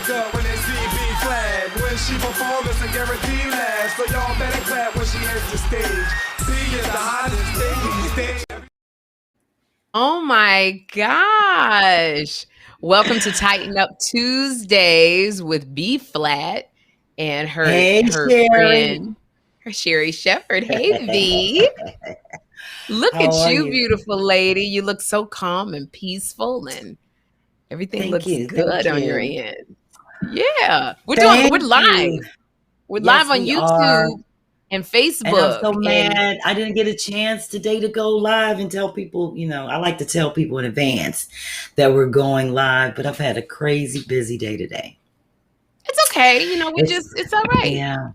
hands up when they see B-Phlat. When she performs, it's a guaranteed laugh. So y'all better clap when she hits the stage. B is the hottest thing these days. Oh my gosh. Welcome to Tighten Up Tuesdays with B-Phlat and her Sherri. friend, her Sherri Shepherd. Hey, V. Look How at are you, you? beautiful lady. You look so calm and peaceful, and everything Thank looks you. good Thank on your you. end. Yeah. We're Thank live. you. We're Yes, live on we are. YouTube and And I'm Facebook. so mad I didn't get a chance today to go live and tell people, I like to tell people in advance that we're going live, but I've had a crazy busy day today. It's okay. It's all right. Yeah.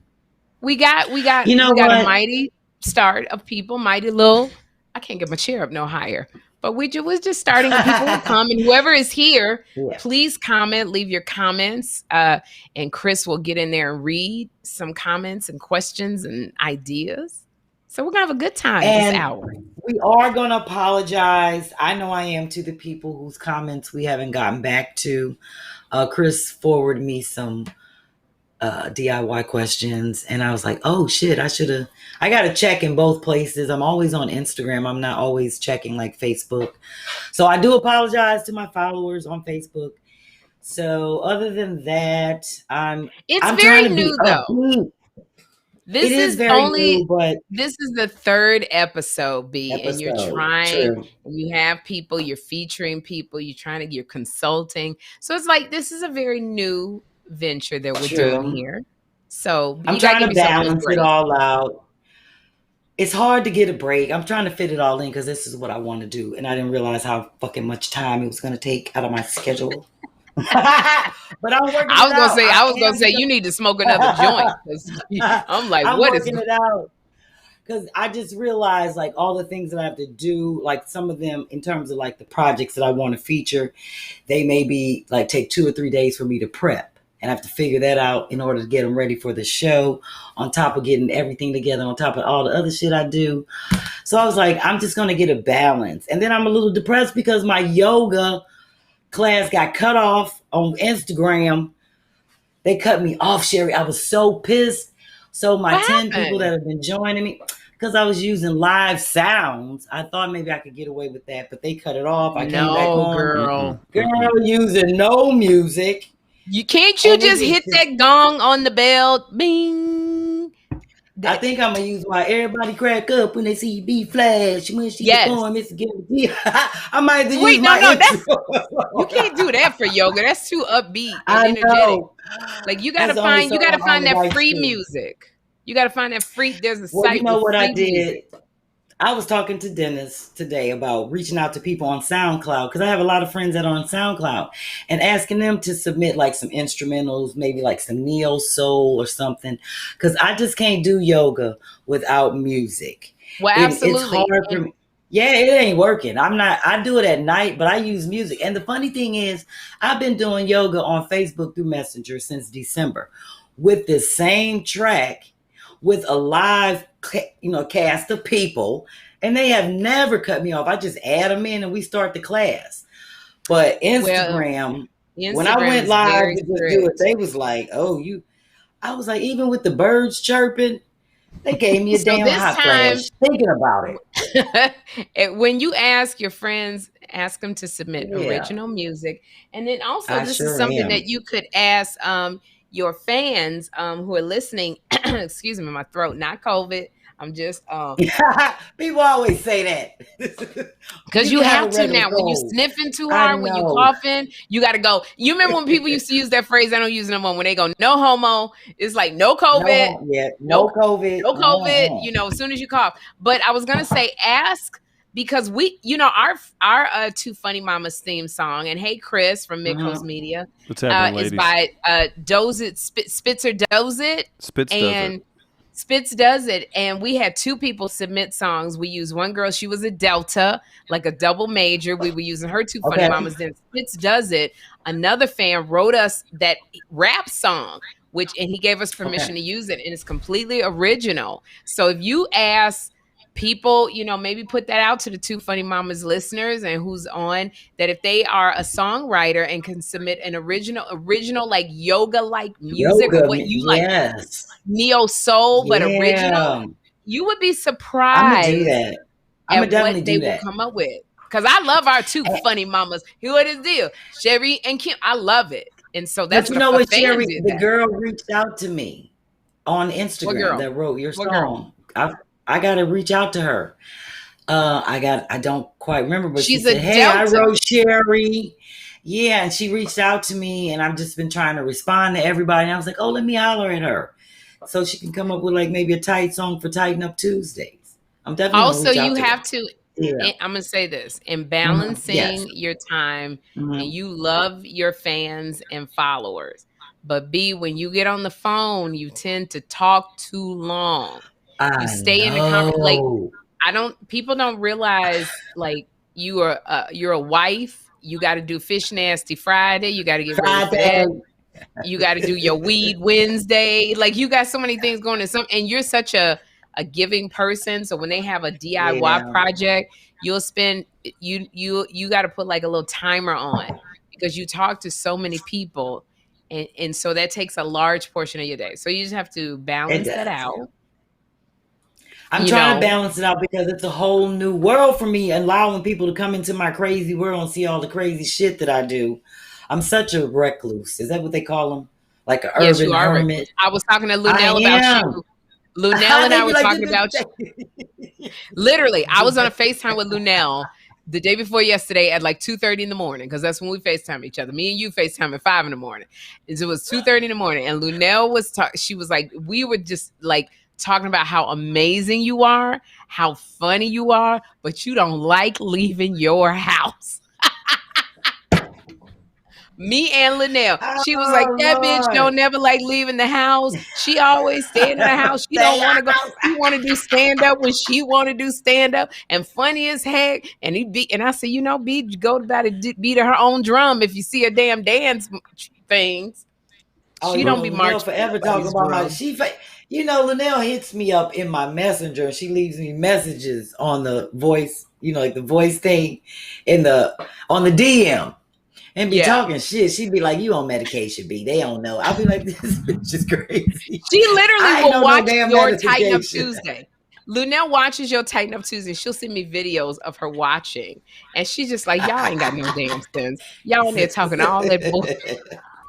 We got You know a what? mighty start of people, mighty little. I can't get my chair up no higher. But we're just starting, and people will come, and whoever is here, Yeah. please comment, leave your comments, and Chris will get in there and read some comments and questions and ideas. So we're gonna have a good time this And hour. we are going to apologize. I know I am, to the people whose comments we haven't gotten back to. Chris forwarded me some DIY questions, and I was like, oh shit, I got to check in both places. I'm always on Instagram. I'm not always checking like Facebook. So I do apologize to my followers on Facebook. So other than that, I'm It's trying very to be new though. upbeat. This It is is very new, but this is the third episode, B, and you're trying, true. and you have people, you're featuring people, you're consulting. So it's like this is a very new venture that we're doing True. here. So I'm you gotta trying give to yourself a little balance break. it all out. It's hard to get a break. I'm trying to fit it all in because this is what I want to do. And I didn't realize how fucking much time it was going to take out of my schedule. But I'm working I was it out. I was gonna say you need to smoke another joint. 'Cause I'm like, I'm what is working it out. Because I just realized like all the things that I have to do, like some of them in terms of like the projects that I want to feature, they may be like take 2 or 3 days for me to prep. And I have to figure that out in order to get them ready for the show, on top of getting everything together, on top of all the other shit I do. So I was like, I'm just going to get a balance. And then I'm a little depressed because my yoga class got cut off on Instagram. They cut me off, Sherri. I was so pissed. So my What 10 people happened? that have been joining me, because I was using live sounds, I thought maybe I could get away with that, but they cut it off. I came back on. Girl. Girl, using no music. You can't And just hit that gong on the bell? Bing. I think I'm gonna use my everybody crack up when they see B-Phlat when she perform Mr. Guarantee. I might have to use my intro. You can't do that for yoga. That's too upbeat and I energetic. know. Like you gotta find that free music. You gotta find that free. There's a site. Well, you know what I did? Music. I was talking to Dennis today about reaching out to people on SoundCloud because I have a lot of friends that are on SoundCloud and asking them to submit like some instrumentals, maybe like some neo soul or something, because I just can't do yoga without music. Well, absolutely. It's hard for me. Yeah, it ain't working. I do it at night, but I use music. And the funny thing is, I've been doing yoga on Facebook through Messenger since December with the same track with a live, cast of people, and they have never cut me off. I just add them in and we start the class. But Instagram when I went live to just do it, they was like, "Oh, you." I was like, even with the birds chirping, they gave me a damn hot flash thinking about it. When you ask your friends, ask them to submit original music, and then also this is something that you could ask your fans who are listening. Excuse me, my throat, not COVID. I'm just people always say that because you have to now. When you sniffing too hard, when you coughing, you got to go. You remember when people used to use that phrase? I don't use it no more. When they go, no homo, it's like no COVID. No COVID. No COVID. As soon as you cough. But I was gonna say, ask. Because we, our Two Funny Mamas theme song, and hey Chris from Midcoast Media, is by Doze It, Spitzer Doze It, Spitz does it, and we had 2 people submit songs. We used one girl; she was a Delta, like a double major. We were using her Two Funny Mamas. Then Spitz does it. Another fan wrote us that rap song, and he gave us permission to use it, and it's completely original. So if you ask people, maybe put that out to the Two Funny Mamas listeners and who's on, that if they are a songwriter and can submit an original like yoga-like music or what you like, neo soul, but original, you would be surprised. I'm gonna do that. I'm gonna definitely what they will come up with. Because I love our Two Funny Mamas. What is the deal? Sherri and Kym, I love it. And so that's what Sherri, the girl reached out to me on Instagram that wrote your song. I got to reach out to her. I don't quite remember, but she said, hey, I wrote Sherri. Yeah, and she reached out to me, and I've just been trying to respond to everybody. And I was like, oh, let me holler at her. So she can come up with like maybe a tight song for Tighten Up Tuesdays. I'm definitely also, you have to, I'm going to say this, in balancing your time, and you love your fans and followers. But B, when you get on the phone, you tend to talk too long. You stay in the conversation. Like, people don't realize, like, you're a wife. You got to do Fish Nasty Friday. You got to get ready for that. You got to do your Weed Wednesday. Like, you got so many things going on. And you're such a giving person. So when they have a DIY project, you'll spend, you got to put like a little timer on because you talk to so many people. And so that takes a large portion of your day. So you just have to balance that out. I'm trying to balance it out because it's a whole new world for me, allowing people to come into my crazy world and see all the crazy shit that I do. I'm such a recluse. Is that what they call them? Like an urban hermit? I was talking to Lunell about you. Lunell and I were talking about you. Literally, I was on a FaceTime with Lunell the day before yesterday at like 2:30 in the morning, because that's when we FaceTime each other. Me and you FaceTime at 5 in the morning. It was 2:30 in the morning, and Lunell was she was like, we were just like talking about how amazing you are, how funny you are, but you don't like leaving your house. Me and Linnell. She was like, that bitch don't never like leaving the house. She always staying in the house. She don't want to go. She want to do stand up when she want to do stand up, and funny as heck. And I said, B, go about it, beat her own drum if you see a damn dance things. She don't be marching forever talking about my. Linnell hits me up in my messenger, and she leaves me messages on the voice, like the voice thing on the DM. And be talking shit. She'd be like, you on medication, B. They don't know. I'll be like, this bitch is crazy. She literally will watch your Tighten Up Tuesday. Lunell watches your Tighten Up Tuesday. She'll send me videos of her watching. And she's just like, y'all ain't got no damn sense. Y'all in there talking all that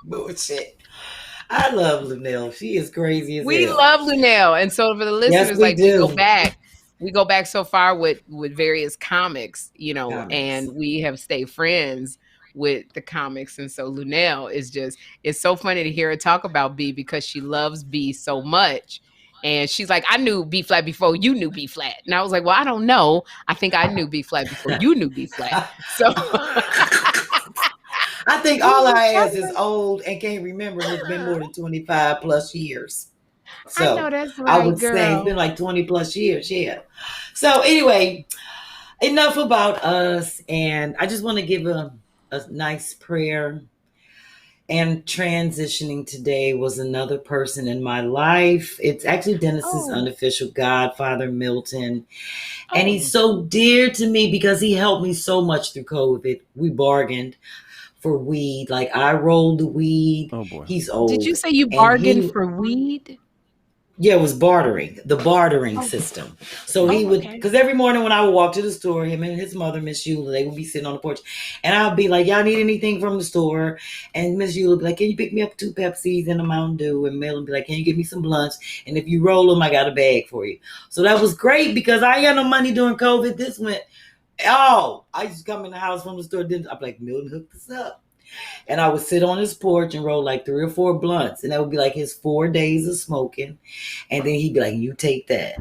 bullshit. I love Lunell. She is crazy as we hell. Love Lunell. And so for the listeners, we go back so far with various comics, and we have stayed friends with the comics. And so Lunell it's so funny to hear her talk about B, because she loves B so much. And she's like, I knew B-Phlat before you knew B-Phlat. And I was like, well, I don't know. I think I knew B-Phlat before you knew B-Phlat. So I think all our ass is old and can't remember. It's been more than 25 plus years. So I know that's right, I would say it's been like 20 plus years. Yeah. So anyway, enough about us. And I just want to give a nice prayer. And transitioning today was another person in my life. It's actually Dennis's unofficial godfather, Milton. And he's so dear to me because he helped me so much through COVID. We bargained for weed. Like, I rolled the weed. Oh boy. He's old. Did you say you bargained for weed? Yeah, it was the bartering system. So he would, because every morning when I would walk to the store, him and his mother, Miss Eula, they would be sitting on the porch. And I'd be like, y'all need anything from the store? And Miss Eula would be like, can you pick me up 2 Pepsis and a Mountain Dew? And Mel would be like, can you give me some blunts? And if you roll them, I got a bag for you. So that was great because I ain't got no money during COVID. This went, I used to come in the house from the store. Then I'm like, Milton hooked us up. And I would sit on his porch and roll like 3 or 4 blunts. And that would be like his 4 days of smoking. And then he'd be like, you take that.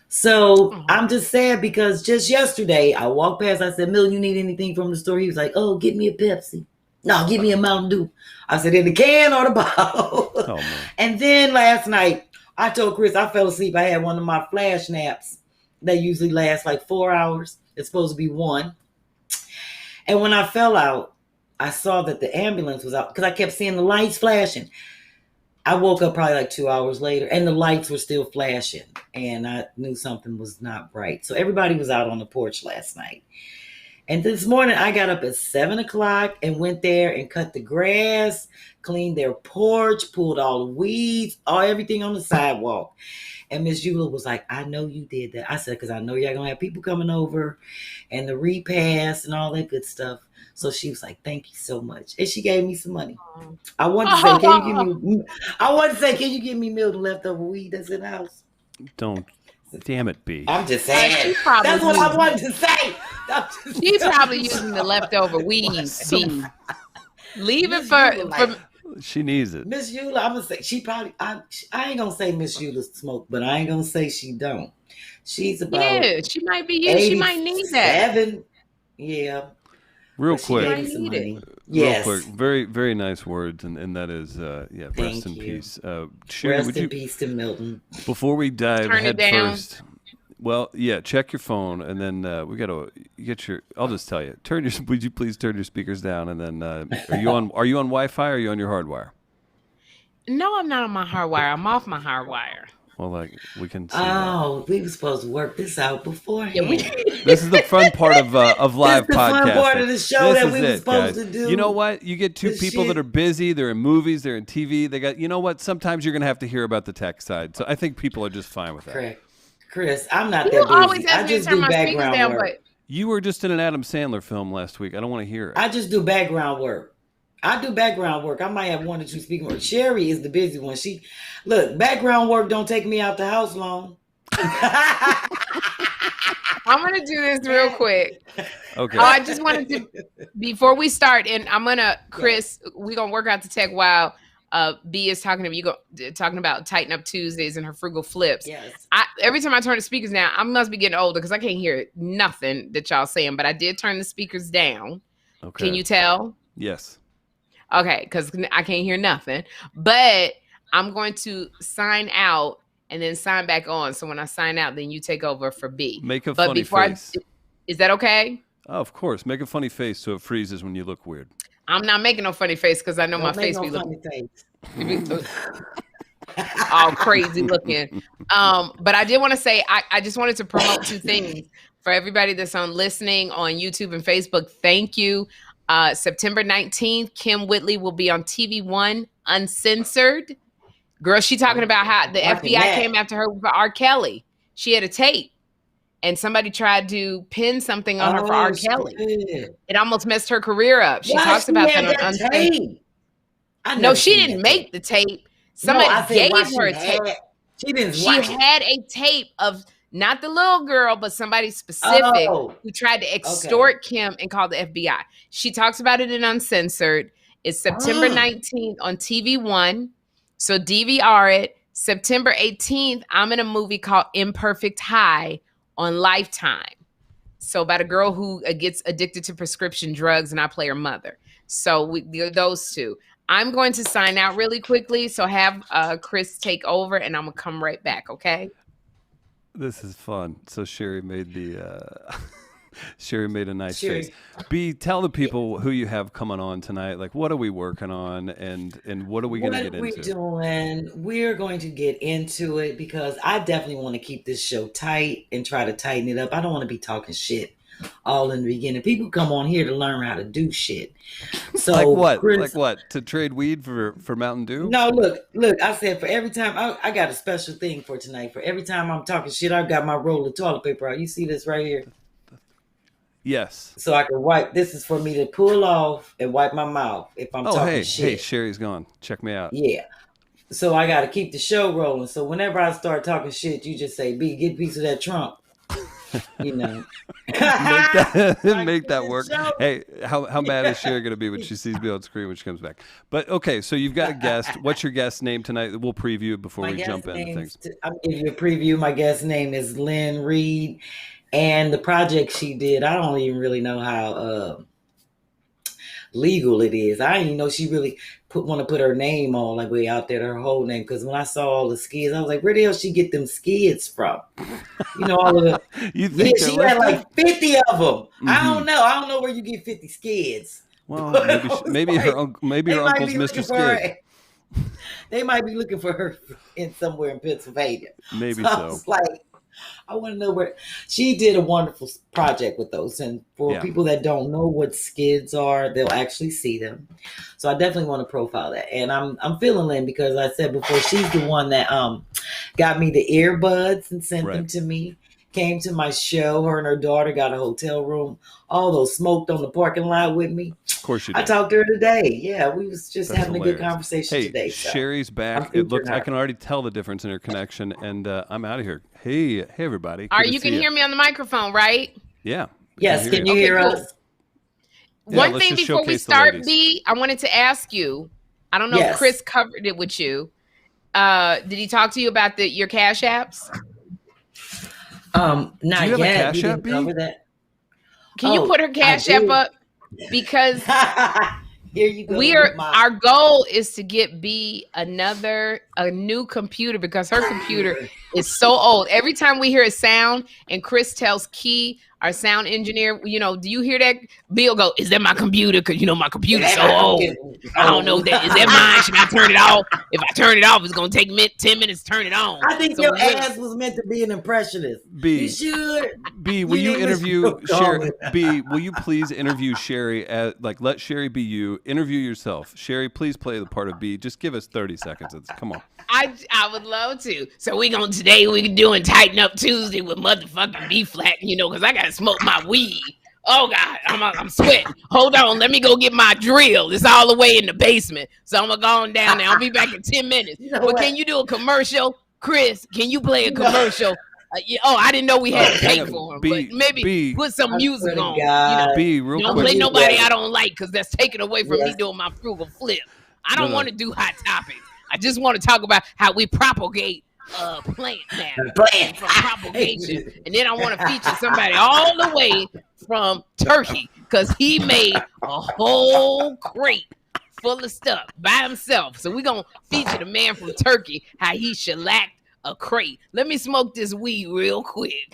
So I'm just sad because just yesterday I walked past. I said, Milton, you need anything from the store? He was like, oh, get me a Pepsi. No, give me a Mountain Dew. I said, in the can or the bottle? And then last night I told Chris I fell asleep. I had one of my flash naps. They usually last like 4 hours. It's supposed to be 1. And when I fell out, I saw that the ambulance was out because I kept seeing the lights flashing. I woke up probably like 2 hours later, and the lights were still flashing, and I knew something was not right. So everybody was out on the porch last night. And this morning, I got up at 7 o'clock and went there and cut the grass, cleaned their porch, pulled all the weeds, everything on the sidewalk. And Miss Eula was like, I know you did that. I said, because I know y'all going to have people coming over and the repast and all that good stuff. So she was like, thank you so much. And she gave me some money. I wanted to say, can you give me Milton leftover weed that's in the house? Don't. Damn it, B. I'm just saying. That's what I wanted to say. She's probably using the leftover weed. B. Leave it for she needs it. Miss Eula, I'm gonna say she probably. I ain't gonna say Miss Eula smoke, but I ain't gonna say she don't. She's about she might be used. She might need that. 7. Yeah. Real quick. Yes. Real quick. Very, very nice words, and that is rest in peace. Sherri, rest in peace to Milton. Before we dive head first. Well, yeah, check your phone, and then we gotta get your. I'll just tell you. Would you please turn your speakers down, and then are you on Wi-Fi or are you on your hardwire? No, I'm not on my hardwire. I'm off my hardwire. Well, like we can. See we were supposed to work this out beforehand. Yeah, this is the fun part of live podcasting. This is the fun part of the show that we were supposed to do. You know what? You get two people that are busy. They're in movies. They're in TV. They got. You know what? Sometimes you're gonna have to hear about the tech side. So I think people are just fine with that. Correct. Chris, I'm not that busy. Always ask me to turn my speakers down, work. You were just in an Adam Sandler film last week. I don't want to hear it. I just do background work. I do background work. I might have 1 or 2 speaking work. Sherri is the busy one. Background work don't take me out the house long. I'm gonna do this real quick. Okay. I just wanted to, before we start, and I'm gonna, Chris, we're gonna work out the tech while B is talking about Tighten Up Tuesdays and her frugal flips. Yes. Every time I turn the speakers down, I must be getting older because I can't hear nothing that y'all saying. But I did turn the speakers down. Okay. Can you tell? Yes. Okay, because I can't hear nothing. But I'm going to sign out and then sign back on. So when I sign out, then you take over for B. Make a funny face. Is that okay? Oh, of course. Make a funny face so it freezes when you look weird. I'm not making no funny face because I know my face be looking all crazy looking. But I did want to say, I just wanted to promote 2 things for everybody that's listening on YouTube and Facebook. Thank you. September 19th, Kym Whitley will be on TV One Uncensored. Girl, she talking about how the FBI came after her for R. Kelly. She had a tape. And somebody tried to pin something on her for R. Kelly. It almost messed her career up. She talks about that on Uncensored. No, she didn't make the tape. Somebody gave her a tape. She had a tape of not the little girl, but somebody specific who tried to extort Kym and called the FBI. She talks about it in Uncensored. It's September 19th on TV One. So DVR it. September 18th, I'm in a movie called Imperfect High on Lifetime. So about a girl who gets addicted to prescription drugs, and I play her mother. So those 2. I'm going to sign out really quickly. So have Chris take over, and I'm gonna come right back. Okay. This is fun. So Sherri made Sherri made a nice face. B, tell the people who you have coming on tonight. Like, what are we working on, and what are we going to get into? What we're doing, we're going to get into it because I definitely want to keep this show tight and try to tighten it up. I don't want to be talking shit all in the beginning. People come on here to learn how to do shit. So like what? Like what? To trade weed for Mountain Dew? No, look. I said for every time I got a special thing for tonight. For every time I'm talking shit, I've got my roll of toilet paper out. You see this right here? Yes. So I can wipe. This is for me to pull off and wipe my mouth if I'm talking shit. Hey, Sherri's gone. Check me out. Yeah. So I got to keep the show rolling. So whenever I start talking shit, you just say, B, get a piece of that trunk. You know. make that work. Hey, how mad is Sherri going to be when she sees me on screen when she comes back? But okay, so you've got a guest. What's your guest's name tonight? We'll preview it before we jump into things. I'm going to give you a preview. My guest's name is Lynn Reed. And the project she did, I don't even really know how legal it is. I didn't even know she really want to put her name on, like way out there, her whole name. Because when I saw all the skids, I was like, where the hell she get them skids from? You know, all of the. She had like 50 of them. Mm-hmm. I don't know where you get 50 skids. Well, maybe her uncle's Mr. Skid. They might be looking for her somewhere in Pennsylvania. Maybe so. I was like, I want to know where she did a wonderful project with those. And for people that don't know what skids are, they'll actually see them. So I definitely want to profile that. And I'm feeling Lynn because I said before, she's the one that got me the earbuds and sent them to me. Came to my show. Her and her daughter got a hotel room. All those smoked on the parking lot with me. Of course you did. I talked to her today. Yeah, we was just having a good conversation today. So. Sherri's back. It looks. I can already tell the difference in her connection, and I'm out of here. Hey, everybody. You can hear me on the microphone, right? Yeah. Yes. Can you hear us? One thing before we start, B, I wanted to ask you. I don't know if Chris covered it with you. Did he talk to you about your Cash Apps? Not Do you have yet. A Cash App, B? Cover that. Can you put her Cash App up? Because here you go. Our goal is to get B a new computer because her computer is so old. Every time we hear a sound and Chris tells Key, our sound engineer, do you hear that? Bill go, is that my computer? Because my computer's so old. I don't know that. Is that mine? Should I turn it off? If I turn it off, it's gonna take 10 minutes to turn it on. I think your ass was meant to be an impressionist. B, you should. B, will you interview Sherri? B, will you please interview Sherri? Let Sherri be you. Interview yourself. Sherri, please play the part of B. Just give us 30 seconds. Come on. I would love to. So today we can do Tighten Up Tuesday with motherfucking B-Phlat, because I gotta smoke my weed. Oh God, I'm sweating. Hold on, let me go get my drill. It's all the way in the basement. So I'm gonna go on down there. I'll be back in 10 minutes. Can you do a commercial? Chris, can you play a commercial? I didn't know we had to pay for him. But maybe put some music on. Don't play nobody I don't like because that's taken away from me doing my frugal flip. I don't want to do hot topics. I just want to talk about how we propagate plant matter from propagation. And then I want to feature somebody all the way from Turkey because he made a whole crate full of stuff by himself. So we're going to feature the man from Turkey, how he shellacked a crate. Let me smoke this weed real quick.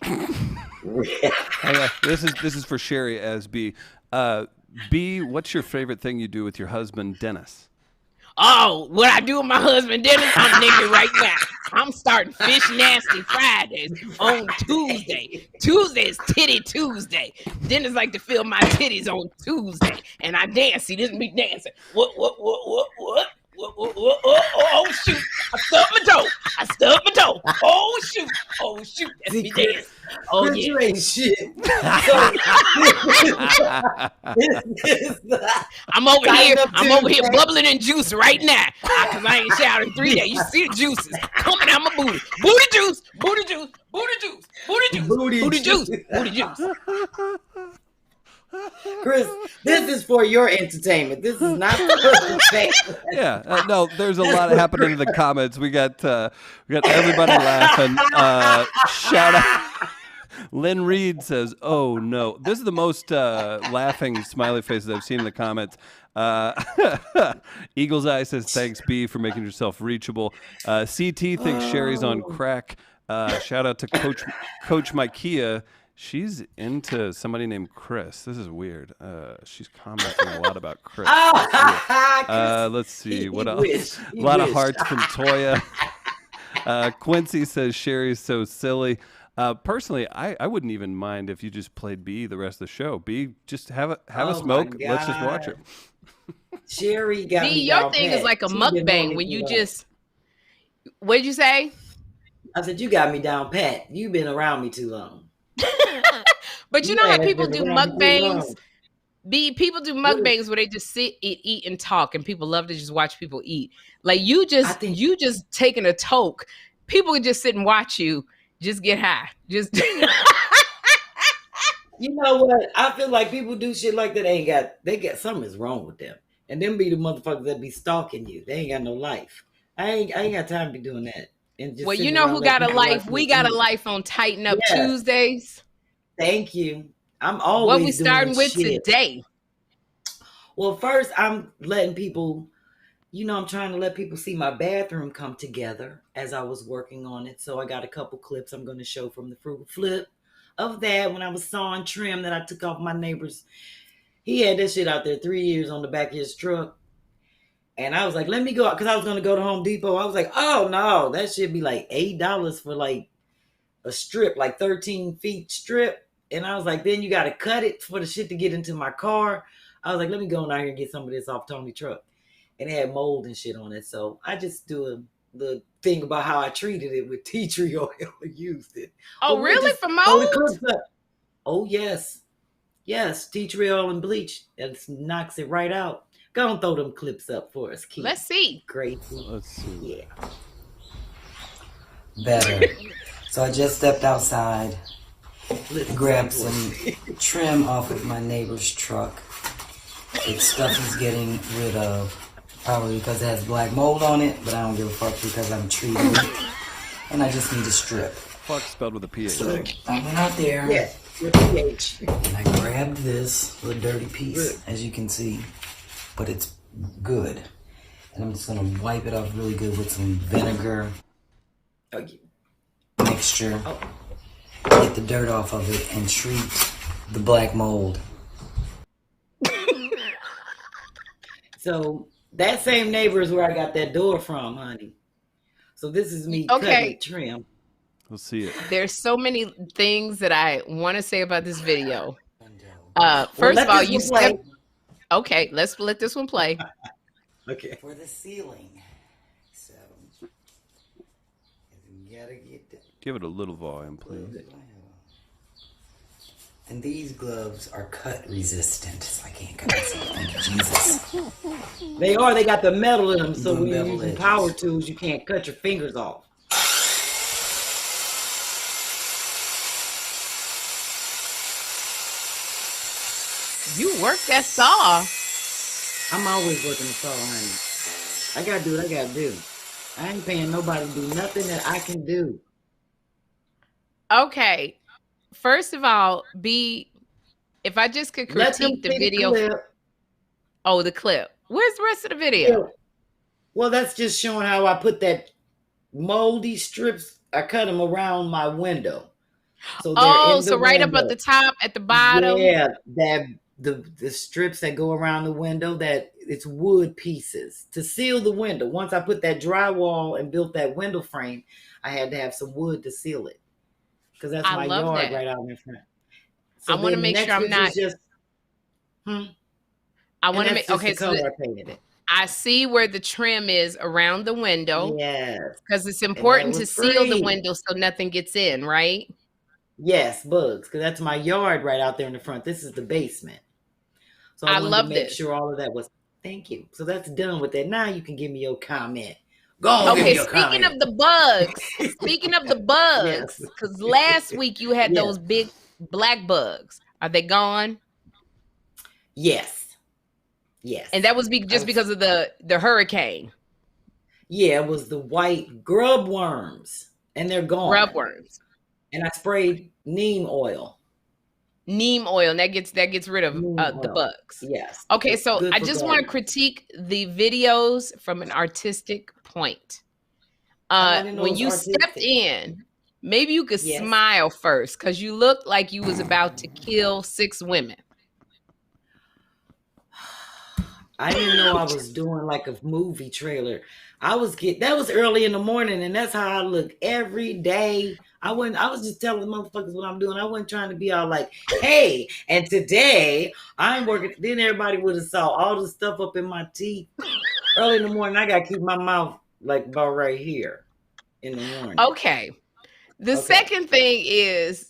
This is for Sherri as B. B, what's your favorite thing you do with your husband, Dennis? Oh, what I do with my husband, Dennis, I'm naked right now. I'm starting Fish Nasty Fridays on Tuesday. Tuesday is Titty Tuesday. Dennis like to feel my titties on Tuesday. And I dance. See, this is me dancing. What? Oh, shoot. I stubbed my toe. Oh, shoot. That's me dancing. Oh, yeah. You ain't shit. I'm over here bubbling in juice right now because I ain't showered in 3 days. You see the juices coming out my booty. Booty juice. Chris, this is for your entertainment. This is not for entertainment. Yeah, no, there's a lot happening in the comments. We got everybody laughing. Shout out. Lynn Reed says, "Oh no!" This is the most laughing smiley faces I've seen in the comments. Eagle's Eye says, "Thanks, B, for making yourself reachable." CT thinks Sherri's on crack. Shout out to Coach Mikea. She's into somebody named Chris. This is weird. She's commenting a lot about Chris. Let's see. What else? A lot of hearts from Toya. Quincy says Sherri's so silly. Personally, I wouldn't even mind if you just played B the rest of the show. B, just have a smoke. Let's just watch it. Sherri got B, your thing is like a mukbang when you just. What did you say? I said you got me down pat. You've been around me too long. But you know how people do mukbangs? People do mukbangs where they just sit, eat, and talk, and people love to just watch people eat. Like you just taking a toke. People can just sit and watch you. Just get high. Just. You know what? I feel like people do shit like that. They got something's wrong with them, and them be the motherfuckers that be stalking you. They ain't got no life. I ain't got time to be doing that. And just you know who got a life? We got a life on Tighten Up Tuesdays. Thank you. I'm always what we starting with today. Well, first I'm letting people, I'm trying to let people see my bathroom come together as I was working on it. So I got a couple clips I'm going to show from the frugal flip of that when I was sawing trim that I took off my neighbor's. He had that shit out there 3 years on the back of his truck. And I was like, let me go, because I was going to go to Home Depot. I was like, oh no, that should be like $8 for like a strip, like 13 feet strip. And I was like, then you got to cut it for the shit to get into my car. I was like, let me go out here and get some of this off Tony's truck. And it had mold and shit on it. So I just do the thing about how I treated it with tea tree oil and used it. Oh, really? For mold? Oh, yes. Yes, tea tree oil and bleach. It knocks it right out. Go and throw them clips up for us, Keith. Let's see. Great. Let's see. Yeah. Better. So I just stepped outside, grabbed some trim off of my neighbor's truck. It's stuff he's getting rid of, probably because it has black mold on it, but I don't give a fuck because I'm treating it. And I just need a strip. Fuck spelled with a PH. So I went out there. Yeah, with a PH. And I grabbed this little dirty piece, as you can see, but it's good. And I'm just gonna wipe it off really good with some vinegar mixture. Get the dirt off of it and treat the black mold. So that same neighbor is where I got that door from, honey. So this is me cutting trim. We'll see it. There's so many things that I want to say about this video. First of all, you said, okay, let's let this one play. Okay. For the ceiling. So you gotta get that. Give it a little volume, please. And these gloves are cut resistant, so I can't cut myself. Thank you, Jesus. They are. They got the metal in them, so when you're using power tools, you can't cut your fingers off. You work that saw. I'm always working the saw, honey. I gotta do what I gotta do. I ain't paying nobody to do nothing that I can do. Okay. First of all, if I just could critique the video. The clip. Where's the rest of the video? Well, that's just showing how I put that moldy strips. I cut them around my window. So right up at the top, at the bottom. Yeah, the strips that go around the window, that it's wood pieces to seal the window. Once I put that drywall and built that window frame, I had to have some wood to seal it. Because that's my yard right out in front. So I want to make sure I'm not. I want to make. Okay, so I painted it. I see where the trim is around the window. Yes. Because it's important to seal the window so nothing gets in, right? Yes, bugs. Because that's my yard right out there in the front. This is the basement. So I love to make sure all of that was. Thank you. So that's done with that. Now you can give me your comment. Go on, okay, speaking of the bugs, because last week you had those big black bugs. Are they gone? Yes. And that was because of the hurricane. Yeah, it was the white grub worms, and they're gone. Grub worms. And I sprayed neem oil. And that gets rid of the bugs. Yes. Okay, so I just want to critique the videos from an artistic point. When you stepped in, maybe you could smile first, because you looked like you was about to kill 6 women. I didn't know I was doing like a movie trailer. That was early in the morning, and that's how I look every day. I was just telling the motherfuckers what I'm doing. I wasn't trying to be all like, hey, and today I'm working. Then everybody would have saw all the stuff up in my teeth. Early in the morning, I got to keep my mouth like about right here in the morning. Okay. The second thing is,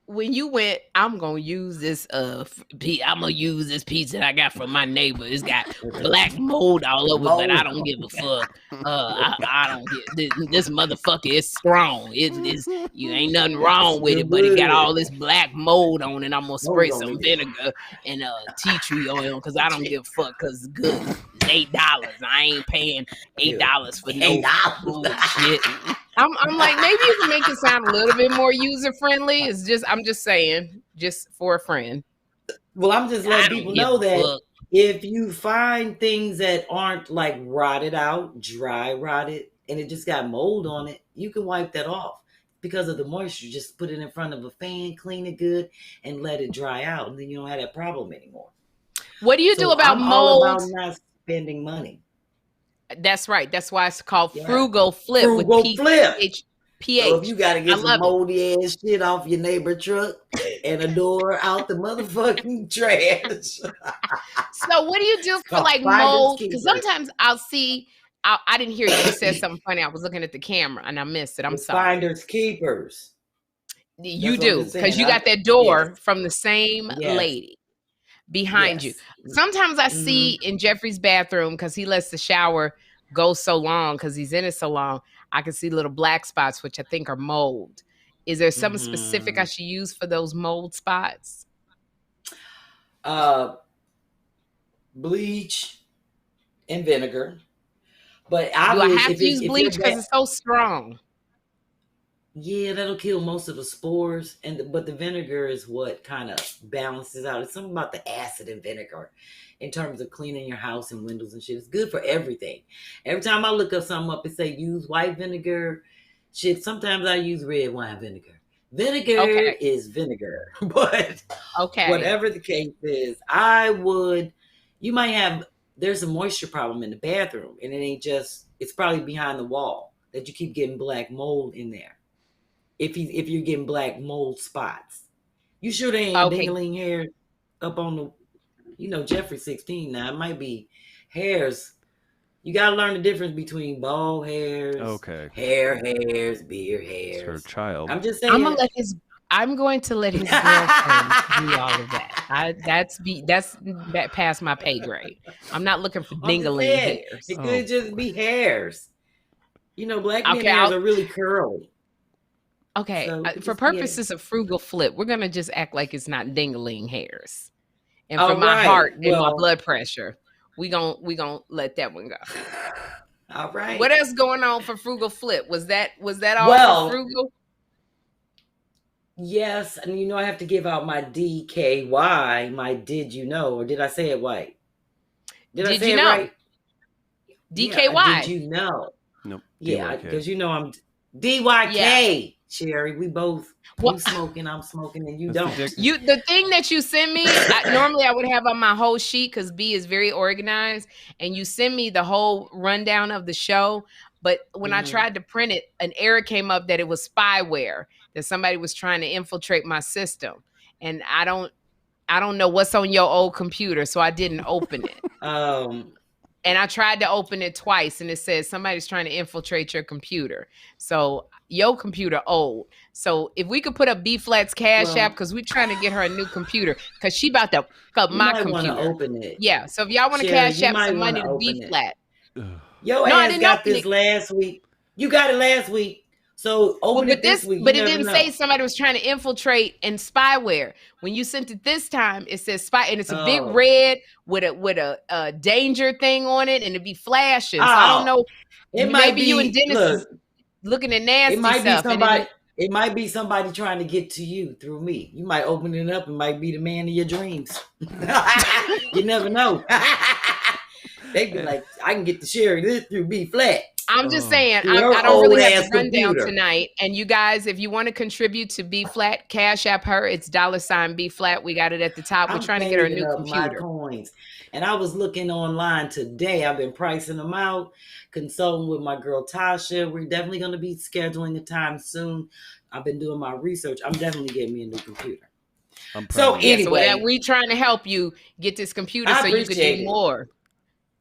when you went, I'm gonna use this use this piece that I got from my neighbor. It's got black mold all over, but I don't give a fuck. I don't get this motherfucker is strong. You ain't nothing wrong with it, but it got all this black mold on it. I'm gonna spray some vinegar and tea tree oil, because I don't give a fuck, because it's good. $8. I ain't paying $8 for no bullshit. I'm like, maybe you can make it sound a little bit more user friendly. I'm just saying, just for a friend. Well, I'm just letting people know that if you find things that aren't like rotted out, dry rotted, and it just got mold on it, you can wipe that off because of the moisture. Just put it in front of a fan, clean it good, and let it dry out, and then you don't have that problem anymore. What do you do about mold? All about not spending money. That's right. That's why it's called frugal flip with PH. So if you got to get some moldy ass shit off your neighbor truck and a door out the motherfucking trash. So what do you do for like mold? Because sometimes I'll see. I didn't hear you. You said something funny. I was looking at the camera and I missed it. I'm sorry. Finders keepers. You do, because you got that door from the same lady behind you. Sometimes I see in Jeffrey's bathroom, because he lets the shower go so long, because he's in it so long, I can see little black spots, which I think are mold. Is there something specific I should use for those mold spots? Bleach and vinegar. But do I have to use bleach because it's so strong? Yeah, that'll kill most of the spores, but the vinegar is what kind of balances out. It's something about the acid in vinegar in terms of cleaning your house and windows and shit. It's good for everything. Every time I look up something up and say use white vinegar, shit, sometimes I use red wine vinegar. Vinegar is vinegar, but whatever the case is, you might have, there's a moisture problem in the bathroom, and it ain't just, it's probably behind the wall that you keep getting black mold in there. If you're getting black mold spots, you sure they ain't dingling hair up on the, Jeffrey's 16 now. It might be hairs. You gotta learn the difference between bald hairs, hair hairs, beard hairs. It's her child. I'm just saying. I'm going to let his girlfriend do all of that. That's past my pay grade. I'm not looking for dingling hairs. It could just be hairs. Black men hairs are really curly. Okay, so for purposes of frugal flip, we're gonna just act like it's not dingling hairs. And for my heart and my blood pressure, we gonna let that one go. All right. What else going on for frugal flip? Was that all for frugal? Yes, and I have to give out my DKY, my did you know, or did I say it right? Did I say it right? DKY. Yeah, did you know? Nope. Yeah, because I'm DYK. Yeah. Sherry, we both, you smoking, I'm smoking, and you don't. The thing that you send me, normally I would have on my whole sheet because B is very organized, and you send me the whole rundown of the show. But when I tried to print it, an error came up that it was spyware, that somebody was trying to infiltrate my system, and I don't know what's on your old computer, so I didn't open it. And I tried to open it twice, and it says somebody's trying to infiltrate your computer. So your computer old. So if we could put up B-Flat's Cash App, because we're trying to get her a new computer, because she about to fuck up my computer. You might want to open it. Yeah. So if y'all want to Cash App some money to B-Flat. Your ass got this last week. You got it last week. So open it this week. But it didn't say somebody was trying to infiltrate and spyware. When you sent it this time, it says spy, and it's a big red with a danger thing on it, and it be flashing. So I don't know. Maybe you and Dennis is looking at nasty stuff. It might be somebody trying to get to you through me. You might open it up and might be the man of your dreams. You never know. They be like, I can get the Sherry this through B-Flat. I'm just saying, I don't really have a rundown tonight. And you guys, if you want to contribute to B-Flat, Cash App her. It's $ B-Flat. We got it at the top. We're trying to get her a new computer. Coins. And I was looking online today. I've been pricing them out, consulting with my girl Tasha. We're definitely going to be scheduling a time soon. I've been doing my research. I'm definitely getting me a new computer. So anyway, we're trying to help you get this computer so you can do more.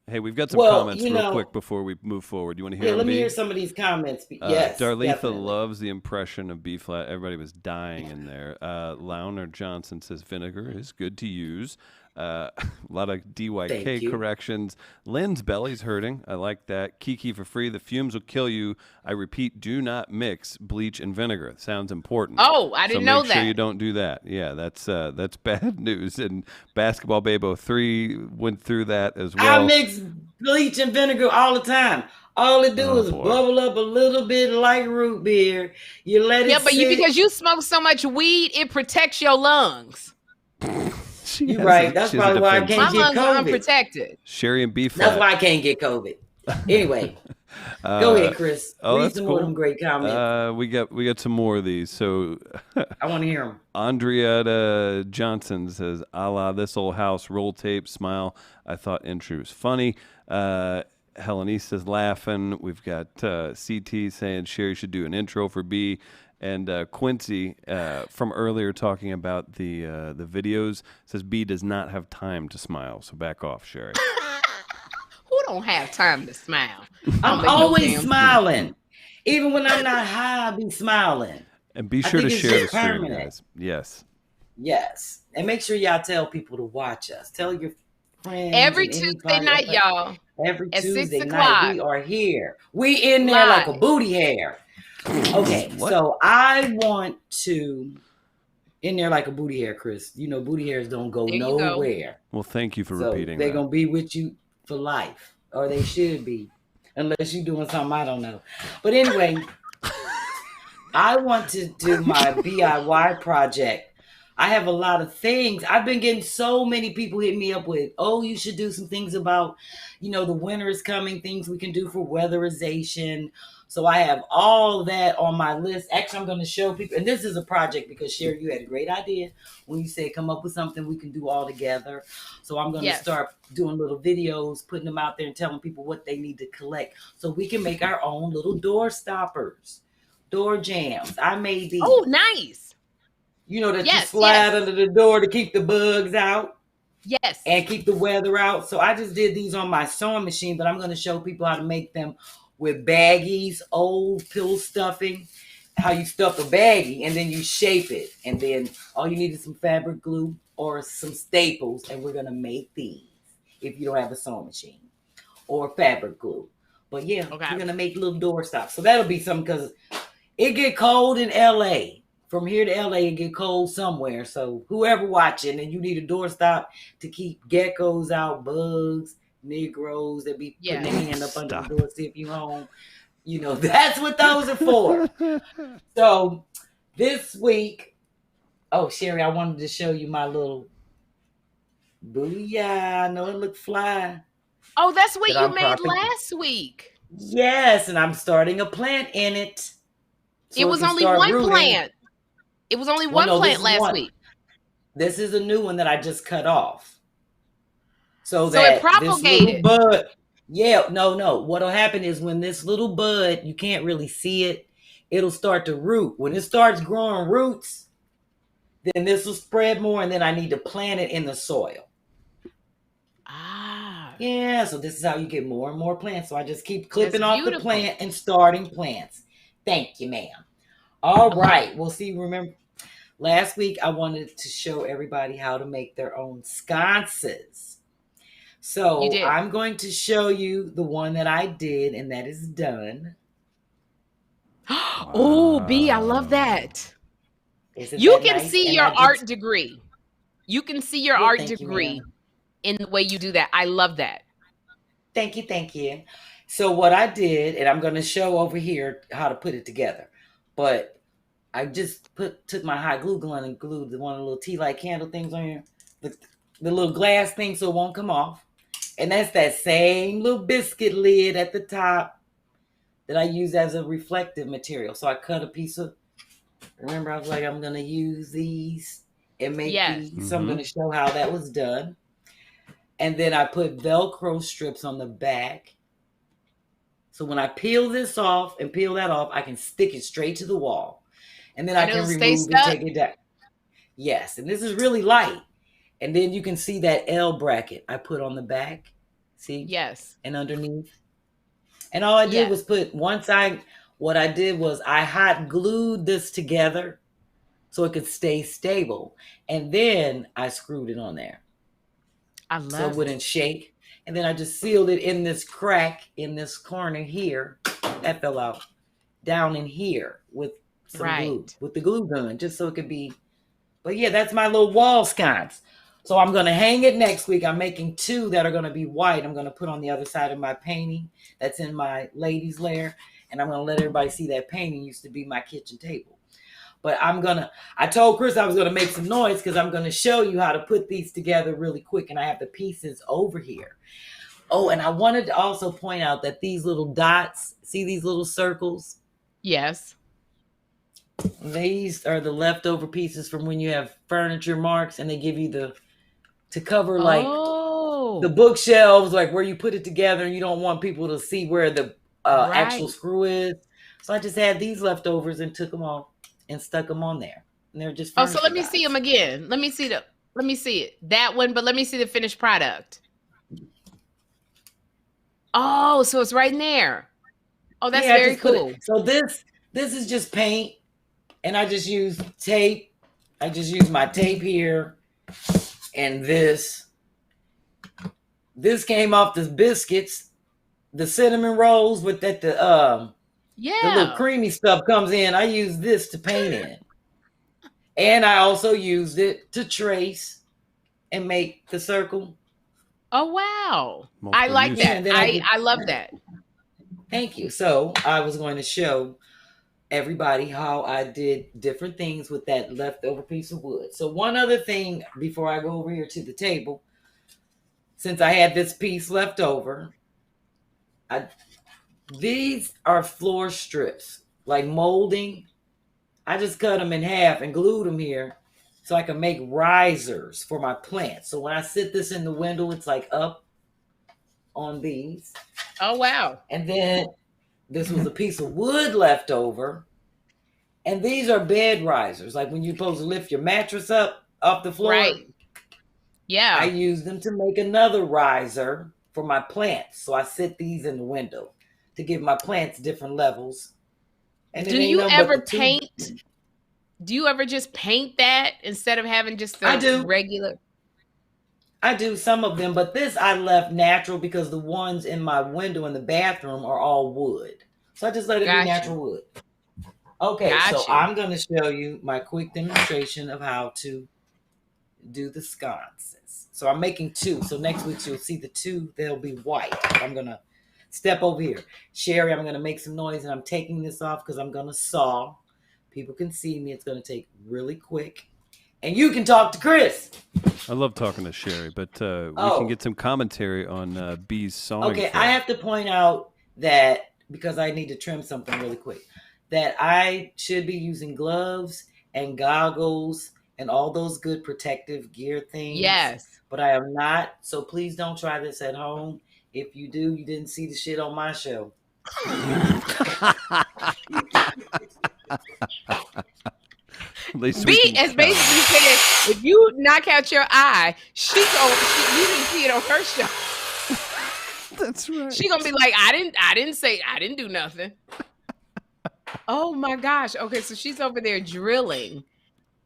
Hey, we've got some comments real quick before we move forward. You want to hear? Yeah, let me hear some of these comments. Yes, Darletha loves the impression of B-Flat. Everybody was dying in there. Launer Johnson says vinegar is good to use. A lot of DYK corrections. Lynn's belly's hurting. I like that. Kiki for free. The fumes will kill you. I repeat, do not mix bleach and vinegar. It sounds important. Oh, I didn't know that. Make sure you don't do that. Yeah, that's bad news. And Basketball Babo 3 went through that as well. I mix bleach and vinegar all the time. All it do is bubble up a little bit like root beer. You let it sit. Because you smoke so much weed, it protects your lungs. You're right. That's probably why I can't get COVID. My lungs are unprotected. Sherry and B-Flat. That's why I can't get COVID. Anyway, go ahead, Chris. Read some more of them great comments. We got some more of these. So I want to hear them. Andrietta Johnson says, "A la this old house, roll tape, smile. I thought entry was funny." Helenesa's laughing. We've got CT saying Sherri should do an intro for B. And Quincy from earlier talking about the videos says B does not have time to smile. So back off, Sherri. Who don't have time to smile? I'm always smiling. Even when I'm not high, I'll be smiling. And be sure to share the stream, guys. Yes. Yes. And make sure y'all tell people to watch us. Tell your friends. Every Tuesday night, y'all. Every at Tuesday 6 night, o'clock. we are here. We in there like a booty hair. Okay, so I want to in there like a booty hair, Chris. You know, booty hairs don't go nowhere. Well, thank you for repeating that. They're going to be with you for life, or they should be, unless you're doing something I don't know. But anyway, I want to do my DIY project. I have a lot of things. I've been getting so many people hit me up with, oh, you should do some things about, you know, the winter is coming, things we can do for weatherization. So I have all that on my list. Actually, I'm going to show people. And this is a project because, Sherri, you had a great idea when you said come up with something we can do all together. So I'm going to start doing little videos, putting them out there and telling people what they need to collect so we can make our own little door stoppers, door jams. I made these. Oh, nice. You know, that you slide under the door to keep the bugs out. Yes. And keep the weather out. So I just did these on my sewing machine, but I'm going to show people how to make them with baggies, old pill stuffing, how you stuff a baggie and then you shape it. And then all you need is some fabric glue or some staples. And we're going to make these if you don't have a sewing machine or fabric glue. But yeah, we're going to make little door stops. So that'll be something because it get cold in LA. From here to LA, it get cold somewhere. So whoever watching and you need a doorstop to keep geckos out, bugs, Negroes that be putting their hand up under the door to see if you home. You know, that's what those are for. So this week, Sherri, I wanted to show you my little booyah. I know it looked fly. Oh, that's what you made last week. Yes, and I'm starting a plant in it. So it was only one plant. It was only one plant last week. This is a new one that I just cut off. So it propagated. Bud, no. What'll happen is when this little bud, you can't really see it, it'll start to root. When it starts growing roots, then this will spread more, and then I need to plant it in the soil. Yeah, so this is how you get more and more plants. So I just keep clipping off the plant and starting plants. Thank you, ma'am. All right. Well, see, remember, last week I wanted to show everybody how to make their own sconces. So I'm going to show you the one that I did, and that is done. Oh, B, I love that. You can see your art degree. You can see your art degree in the way you do that. I love that. Thank you. So what I did, and I'm going to show over here how to put it together. But I just took my hot glue gun and glued one of the little tea light candle things on here. The little glass thing so it won't come off. And that's that same little biscuit lid at the top that I use as a reflective material. So I cut a piece of, remember I was like, I'm going to use these and make these. Mm-hmm. So I'm going to show how that was done. And then I put Velcro strips on the back. So when I peel this off and peel that off, I can stick it straight to the wall. And then I can remove and take it down. Yes, and this is really light. And then you can see that L bracket I put on the back. See? Yes. And underneath. And all I did was what I did was I hot glued this together so it could stay stable. And then I screwed it on there. I love it. So it wouldn't shake. And then I just sealed it in this crack in this corner here. That fell out. Down in here with some glue. With the glue gun. Just so it could be. But yeah, that's my little wall sconce. So I'm going to hang it next week. I'm making 2 that are going to be white. I'm going to put on the other side of my painting. That's in my ladies lair. And I'm going to let everybody see that painting used to be my kitchen table. But I told Chris I was going to make some noise because I'm going to show you how to put these together really quick. And I have the pieces over here. Oh, and I wanted to also point out that these little dots, see these little circles? Yes. These are the leftover pieces from when you have furniture marks and they give you to cover like the bookshelves, like where you put it together and you don't want people to see where the actual screw is. So I just had these leftovers and took them off and stuck them on there. And they're just so let me see them again. Let me see it. That one, but let me see the finished product. Oh, so it's right in there. Oh, that's very cool. So this is just paint, and I just use tape. I just use my tape here, and this came off the biscuits, the cinnamon rolls with that the little creamy stuff comes in. I use this to paint in, and I also used it to trace and make the circle. Oh wow! I like that. I love that. Thank you. So I was going to show everybody how I did different things with that leftover piece of wood. So one other thing before I go over here to the table, since I had this piece left over, these are floor strips, like molding. I just cut them in half and glued them here so I can make risers for my plants. So when I sit this in the window, it's like up on these. Oh, wow. And then this was a piece of wood left over. And these are bed risers, like when you're supposed to lift your mattress up off the floor. Right. Yeah. I use them to make another riser for my plants. So I sit these in the window to give my plants different levels. And do you ever paint? Do you ever just paint that instead of having just the regular? I do some of them, but this I left natural because the ones in my window in the bathroom are all wood. So I just let it be natural wood. Okay, so I'm going to show you my quick demonstration of how to do the sconces. So I'm making two. So next week you'll see the two. They'll be white. I'm going to step over here. Sherri, I'm going to make some noise, and I'm taking this off because I'm going to saw. People can see me. It's going to take really quick. And you can talk to Chris. I love talking to Sherri, but we can get some commentary on B's song. Okay, I have to point out that, because I need to trim something really quick, that I should be using gloves and goggles and all those good protective gear things. Yes. But I am not, so please don't try this at home. If you do, you didn't see the shit on my show. B has basically said, if you knock out your eye, you can see it on her show. That's right. She gonna be like, I didn't do nothing. Oh my gosh. Okay, so she's over there drilling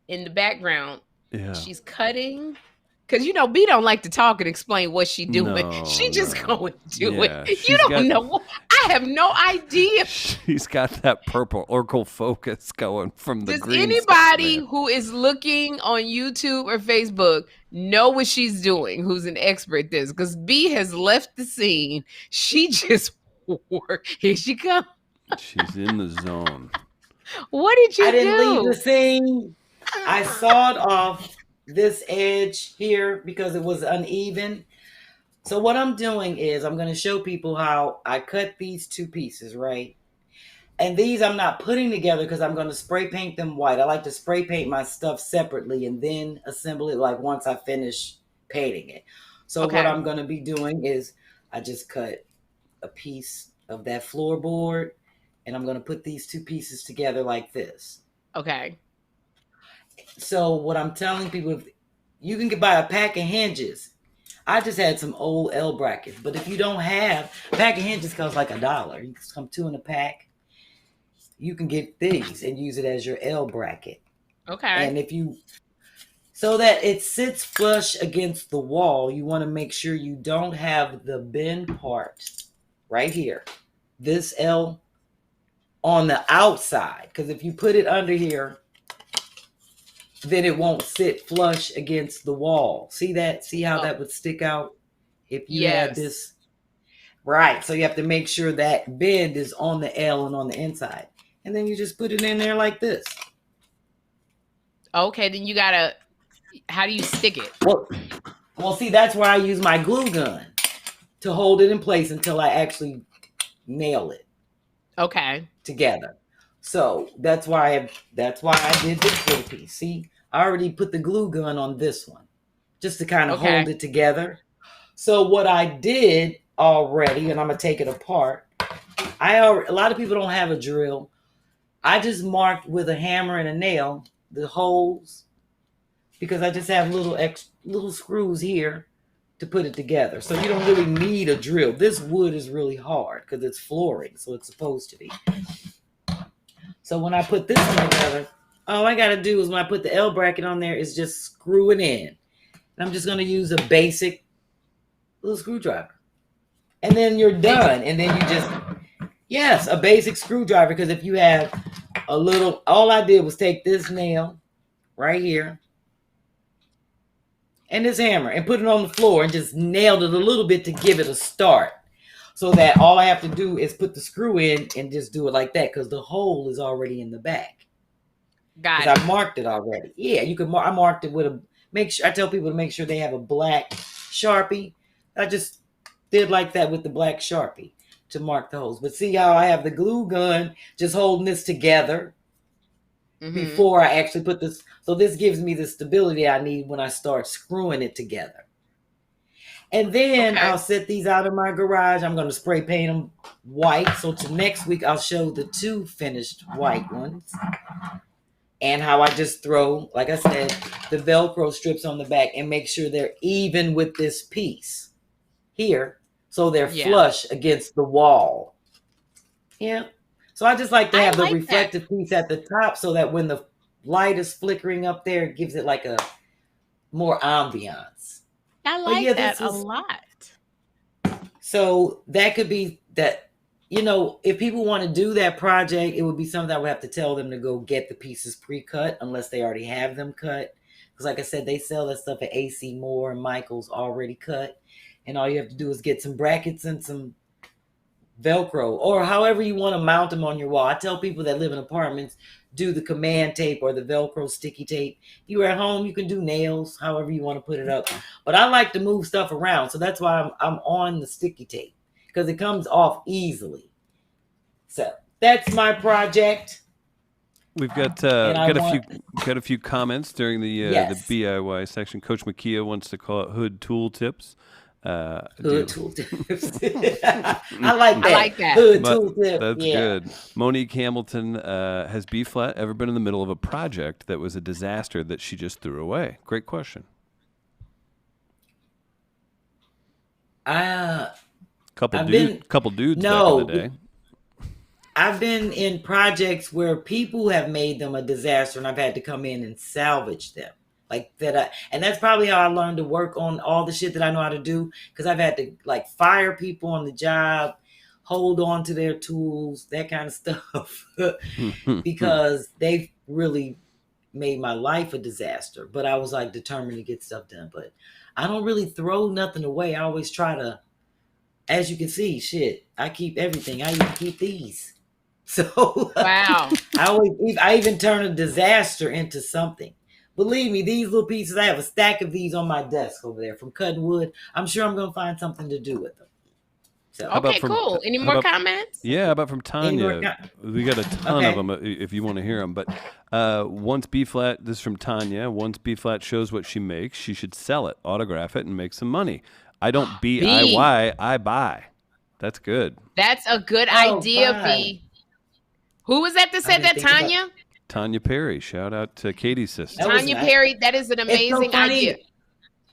in the background. Yeah. She's cutting. Because, B don't like to talk and explain what she's doing. She just go and do it. You don't know. I have no idea. She's got that purple oracle focus going from the green. Does anybody who is looking on YouTube or Facebook know what she's doing, who's an expert at this? Because B has left the scene. She just worked. Here she comes. She's in the zone. What did you do? I didn't leave the scene. I sawed off this edge here because it was uneven. So what I'm doing is I'm going to show people how I cut these two pieces, right? And these I'm not putting together because I'm going to spray paint them white. I like to spray paint my stuff separately and then assemble it like once I finish painting it. So what I'm going to be doing is I just cut a piece of that floorboard and I'm going to put these two pieces together like this. Okay. So what I'm telling people, you can buy a pack of hinges. I just had some old L brackets, but if you don't have, a pack of hinges costs like $1. You can come 2 in a pack. You can get these and use it as your L bracket. Okay. And so that it sits flush against the wall, you want to make sure you don't have the bend part right here. This L on the outside, because if you put it under here, then it won't sit flush against the wall. See that? See how that would stick out if you had this? Right. So you have to make sure that bend is on the L and on the inside. And then you just put it in there like this. Okay, then you gotta, how do you stick it? Well, see, that's where I use my glue gun to hold it in place until I actually nail it. Okay. Together. So that's why I did this little piece. See, I already put the glue gun on this one just to kind of hold it together. So what I did already, and I'm gonna take it apart. A lot of people don't have a drill. I just marked with a hammer and a nail the holes because I just have little screws here to put it together. So you don't really need a drill. This wood is really hard because it's flooring, so it's supposed to be. So when I put this one together, all I gotta do is when I put the L bracket on there is just screw it in. And I'm just gonna use a basic little screwdriver. And then you're done. And then you just, yes, a basic screwdriver. Because if you have all I did was take this nail right here and this hammer and put it on the floor and just nailed it a little bit to give it a start. So that all I have to do is put the screw in and just do it like that because the hole is already in the back. Got it. I marked it already. Yeah, you can. I marked it with I tell people to make sure they have a black Sharpie. I just did like that with the black Sharpie to mark the holes. But see how I have the glue gun just holding this together before I actually put this. So this gives me the stability I need when I start screwing it together. And then I'll set these out in my garage. I'm going to spray paint them white. So to next week, I'll show the 2 finished white ones. And how I just throw, like I said, the Velcro strips on the back and make sure they're even with this piece here. So they're flush against the wall. Yeah. So I just like to have the reflective piece at the top so that when the light is flickering up there, it gives it like a more ambiance. I like that a lot. So that could be that, if people want to do that project, it would be something I would have to tell them to go get the pieces pre-cut unless they already have them cut. Because like I said, they sell that stuff at AC Moore and Michael's already cut. And all you have to do is get some brackets and some Velcro or however you want to mount them on your wall. I tell people that live in apartments, do the command tape or the Velcro sticky tape. If you're at home, you can do nails, however you want to put it up. But I like to move stuff around. So that's why I'm on the sticky tape because it comes off easily. So that's my project. We've got a few comments during the DIY section. Coach Makia wants to call it hood tool tips. Hood tool tips. I like that. Hood tool tips. That's good. Monique Hamilton has B-Flat ever been in the middle of a project that was a disaster that she just threw away? Great question. Couple dudes back in the day. I've been in projects where people have made them a disaster and I've had to come in and salvage them. Like that, and that's probably how I learned to work on all the shit that I know how to do. Because I've had to like fire people on the job, hold on to their tools, that kind of stuff, because they've really made my life a disaster. But I was like determined to get stuff done. But I don't really throw nothing away. I always try to, as you can see, I keep everything. I even keep these. So wow, I even turn a disaster into something. Believe me, these little pieces, I have a stack of these on my desk over there from cutting wood. I'm sure I'm going to find something to do with them. So, okay, cool. Any more comments? Yeah, how about from Tanya? We got a ton of them if you want to hear them. But once B-Flat, this is from Tanya, once B-Flat shows what she makes, she should sell it, autograph it, and make some money. I don't DIY, I buy. That's good. That's a good idea, B. Who was that said that, Tanya? Tanya Perry. Shout out to Katie's sister. Tanya Perry, that is an amazing idea.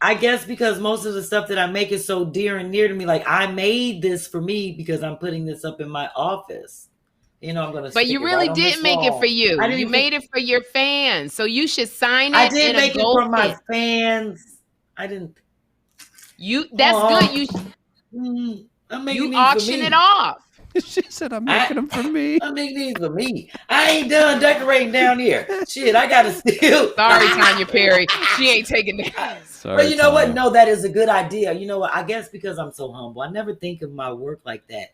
I guess because most of the stuff that I make is so dear and near to me. Like I made this for me because I'm putting this up in my office. I'm going to. But you really didn't make it for you. You made it for your fans. So you should sign it. I did make it for my fans. I didn't. That's good. You auction it off. She said, I'm making them for me. I'm making these for me. I ain't done decorating down here. Shit, I got to steal. Sorry, Tanya Perry. She ain't taking that. Sorry, but you know what? No, that is a good idea. You know what? I guess because I'm so humble, I never think of my work like that.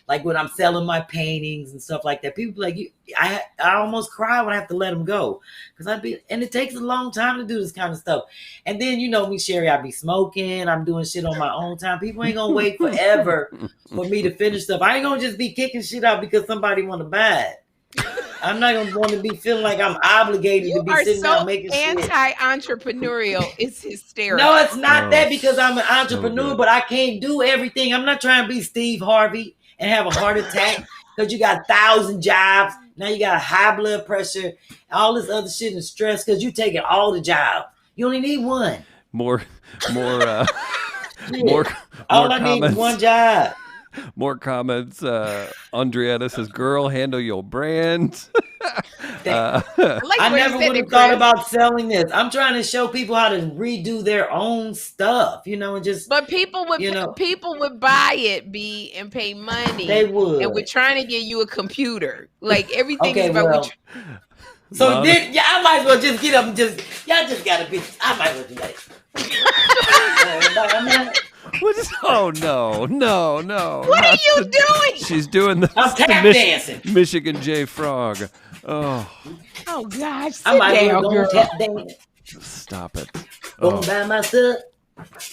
Like when I'm selling my paintings and stuff like that, people like you. I almost cry when I have to let them go because and it takes a long time to do this kind of stuff. And then you know me, Sherri, I be smoking. I'm doing shit on my own time. People ain't gonna wait forever for me to finish stuff. I ain't gonna just be kicking shit out because somebody want to buy it. I'm not gonna want to be feeling like I'm obligated to be sitting down making shit. You are so anti-entrepreneurial. It's hysterical. No, it's not that because I'm an entrepreneur, but I can't do everything. I'm not trying to be Steve Harvey and have a heart attack because you got 1,000 jobs. Now you got high blood pressure, all this other shit and stress because you taking all the jobs. You only need one. More all I comments. need is one job. More comments. Andrietta says, "Girl, handle your brand." I never would have thought about selling this. I'm trying to show people how to redo their own stuff, and just. But people would buy it, and pay money. They would. And we're trying to get you a computer. Like everything is about. So I might as well just get up and y'all just gotta be. I might as well do that. Oh no! What are you doing? She's doing the dancing. Michigan J Frog. Oh gosh! I might as well go tap dance. Stop it! Go buy my stuff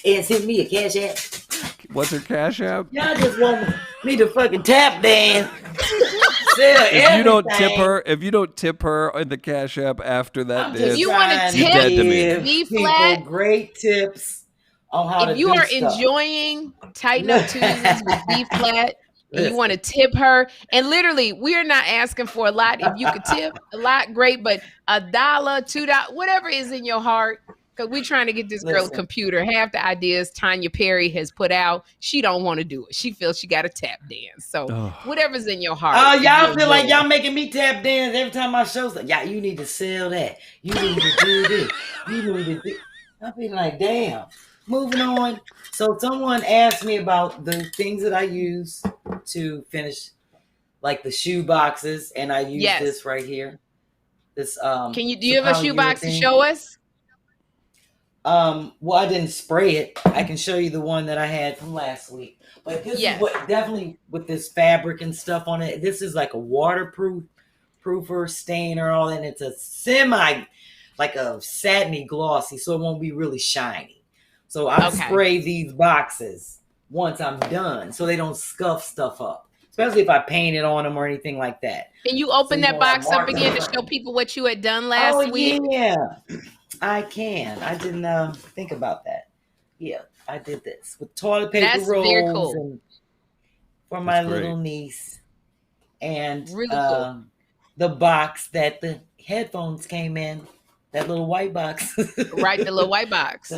and send me a cash app. What's her cash app? Y'all just want me to fucking tap dance. If you don't tip her in the cash app after that, you want to tip B-Phlat great tips. If you are enjoying Tighten Up Tuesdays with B-Phlat and you want to tip her, and literally we are not asking for a lot. If you could tip a lot, great, but $1, $2, whatever is in your heart, because we're trying to get this girl a computer. Half the ideas Tanya Perry has put out, she don't want to do it. She feels she got to tap dance. So whatever's in your heart. Oh, y'all feel like y'all making me tap dance every time my show's like, yeah, you need to sell that. You need to do this. You need to do. I'll be like, damn. Moving on. So someone asked me about the things that I use to finish, like the shoe boxes, and I use this right here. This do you have a shoe box to show us? Well, I didn't spray it. I can show you the one that I had from last week. But this is what definitely with this fabric and stuff on it. This is like a waterproofer, stainer, all that. And it's a like a satiny glossy, so it won't be really shiny. So I spray these boxes once I'm done so they don't scuff stuff up, especially if I paint it on them or anything like that. Can you open that box up again to show people what you had done last week? Yeah, I can. I didn't think about that. Yeah, I did this with toilet paper rolls and for my little niece. And really cool. The box that the headphones came in, that little white box. Right, the little white box.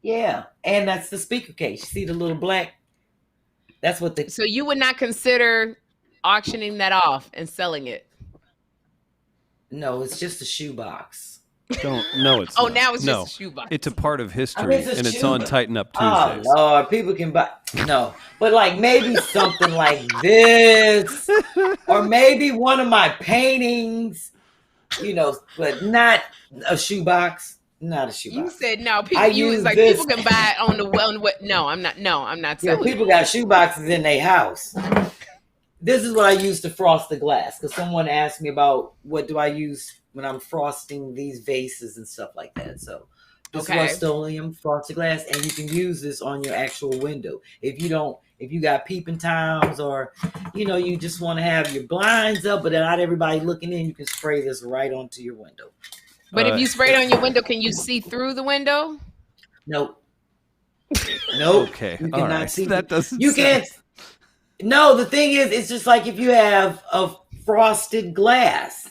Yeah, and that's the speaker case. You see the little black? That's what So you would not consider auctioning that off and selling it? No, it's just a shoe box. It's now it's just a shoe box. It's a part of history, and it's on Tighten Up Tuesdays. Oh, Lord, people can buy. No, but like maybe something like this, or maybe one of my paintings, but not a shoe box. Not a shoe box. You said no. People can buy it on the what? No, I'm not selling. Yeah, people got shoe boxes in their house. This is what I use to frost the glass because someone asked me about what do I use when I'm frosting these vases and stuff like that. So this is Rust-Oleum frosted glass, and you can use this on your actual window. If you got peeping Toms or you just want to have your blinds up, but not everybody looking in, you can spray this right onto your window. But if you spray it on your window, can you see through the window? Nope. Nope. Okay. You cannot see. That doesn't. You can't. No, the thing is, it's just like if you have a frosted glass.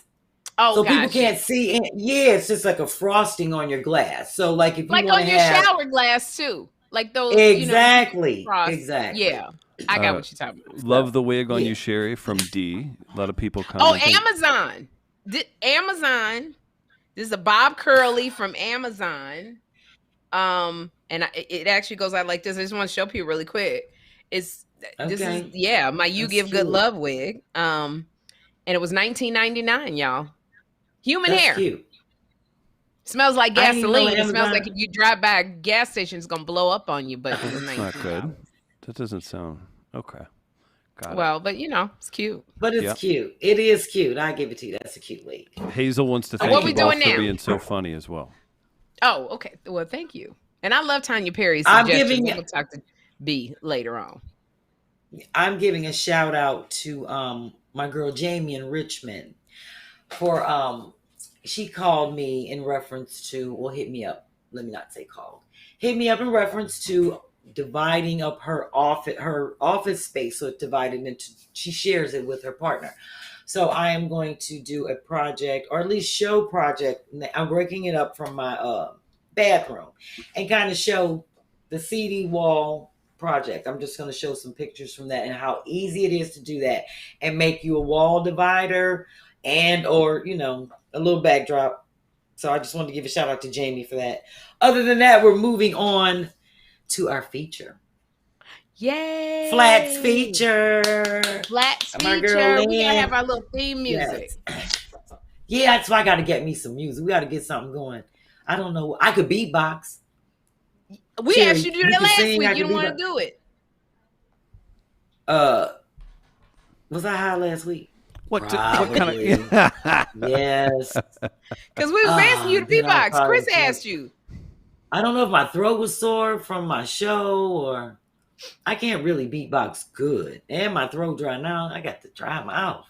Oh, so people can't see. It's just like a frosting on your glass. So like if you want to on your shower glass too, like those. Exactly. Exactly. Yeah. I got what you're talking about. Love the wig on you, Sherri, from D. A lot of people come. Amazon. Amazon. This is a Bob Curly from Amazon. And it actually goes out like this. I just want to show people really quick. My You Give Good Love wig. And it was $19.99, y'all. Human hair. Cute. Smells like gasoline. It smells like if you drive by a gas station, it's gonna blow up on you. But that's not good. That doesn't sound okay. But it's cute. But it's cute. It is cute. I give it to you. That's a cute wig. Hazel wants to thank you both for being so funny as well. Oh, okay. Well, thank you. And I love Tanya Perry's suggestion. We'll talk to B later on. I'm giving a shout out to my girl Jamie in Richmond. she called me in reference to, well, hit me up. Let me not say called. Hit me up in reference to dividing up her office space. So it's divided into, she shares it with her partner. So I am going to do a project, or at least show project. I'm breaking it up from my bathroom and kind of show the CD wall project. I'm just going to show some pictures from that and how easy it is to do that and make you a wall divider and, or, you know, a little backdrop. So I just wanted to give a shout out to Jamie for that. Other than that, we're moving on to our feature. Yay! Flats feature. Flats feature. My girl, we gotta have our little theme music. Yes. Yeah, that's why I gotta get me some music. We gotta get something going. I don't know. I could beatbox. We Sherri, asked you to do that last week. You didn't want to do it. Was I high last week? What kind of? Yes. Because we was asking you to beatbox. Chris asked you. I don't know if my throat was sore from my show or I can't really beatbox good. And my throat dry now. I got to dry mouth.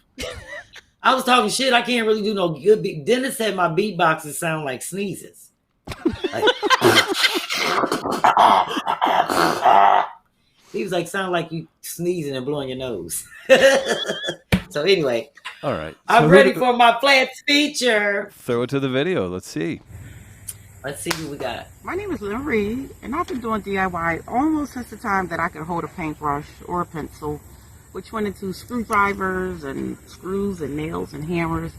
I was talking shit. I can't really do no good beat. Dennis said my beatboxes sound like sneezes. He was like, sound like you sneezing and blowing your nose. So anyway. All right. I'm ready for my Flats feature. Throw it to the video. Let's see. Let's see who we got. My name is Lynn Reed, and I've been doing DIY almost since the time that I could hold a paintbrush or a pencil, which went into screwdrivers and screws and nails and hammers,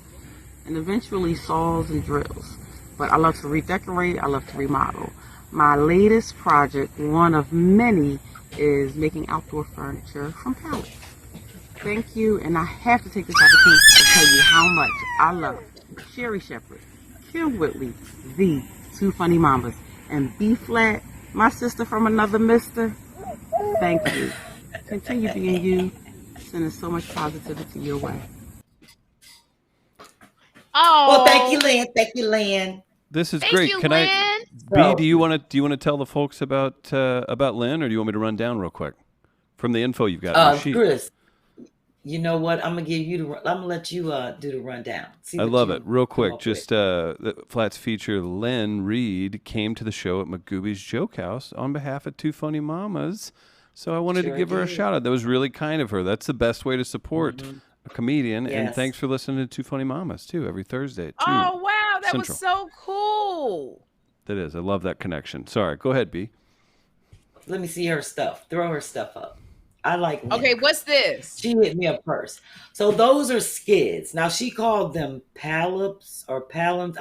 and eventually saws and drills. But I love to redecorate, I love to remodel. My latest project, one of many, is making outdoor furniture from pallets. Thank you, and I have to take this opportunity to tell you how much I love Sherri Shepherd, Kym Whitley, the Two Funny Mamas, and B-Phlat, my sister from another mister. Thank you. Continue being you, sending so much positivity your way. Oh, well, thank you, Lynn. Thank you, Lynn. This is great. Can Lynn. B, do you want to tell the folks about Lynn, or do you want me to run down real quick from the info you've got on your sheet? Chris, you know what? I'm gonna let you do the rundown. I love it. Real quick, just the Flats feature. Lynn Reed came to the show at McGooby's Joke House on behalf of Two Funny Mamas. So I wanted to give her a shout out. That was really kind of her. That's the best way to support a comedian. Yes. And thanks for listening to Two Funny Mamas too every Thursday at 2 Oh wow, that Central. Was so cool. That is. I love that connection. Sorry, go ahead, B. Let me see her stuff. Throw her stuff up. I like Lynn. Okay, what's this? She hit me up first. So those are skids. Now she called them pallops or pallets.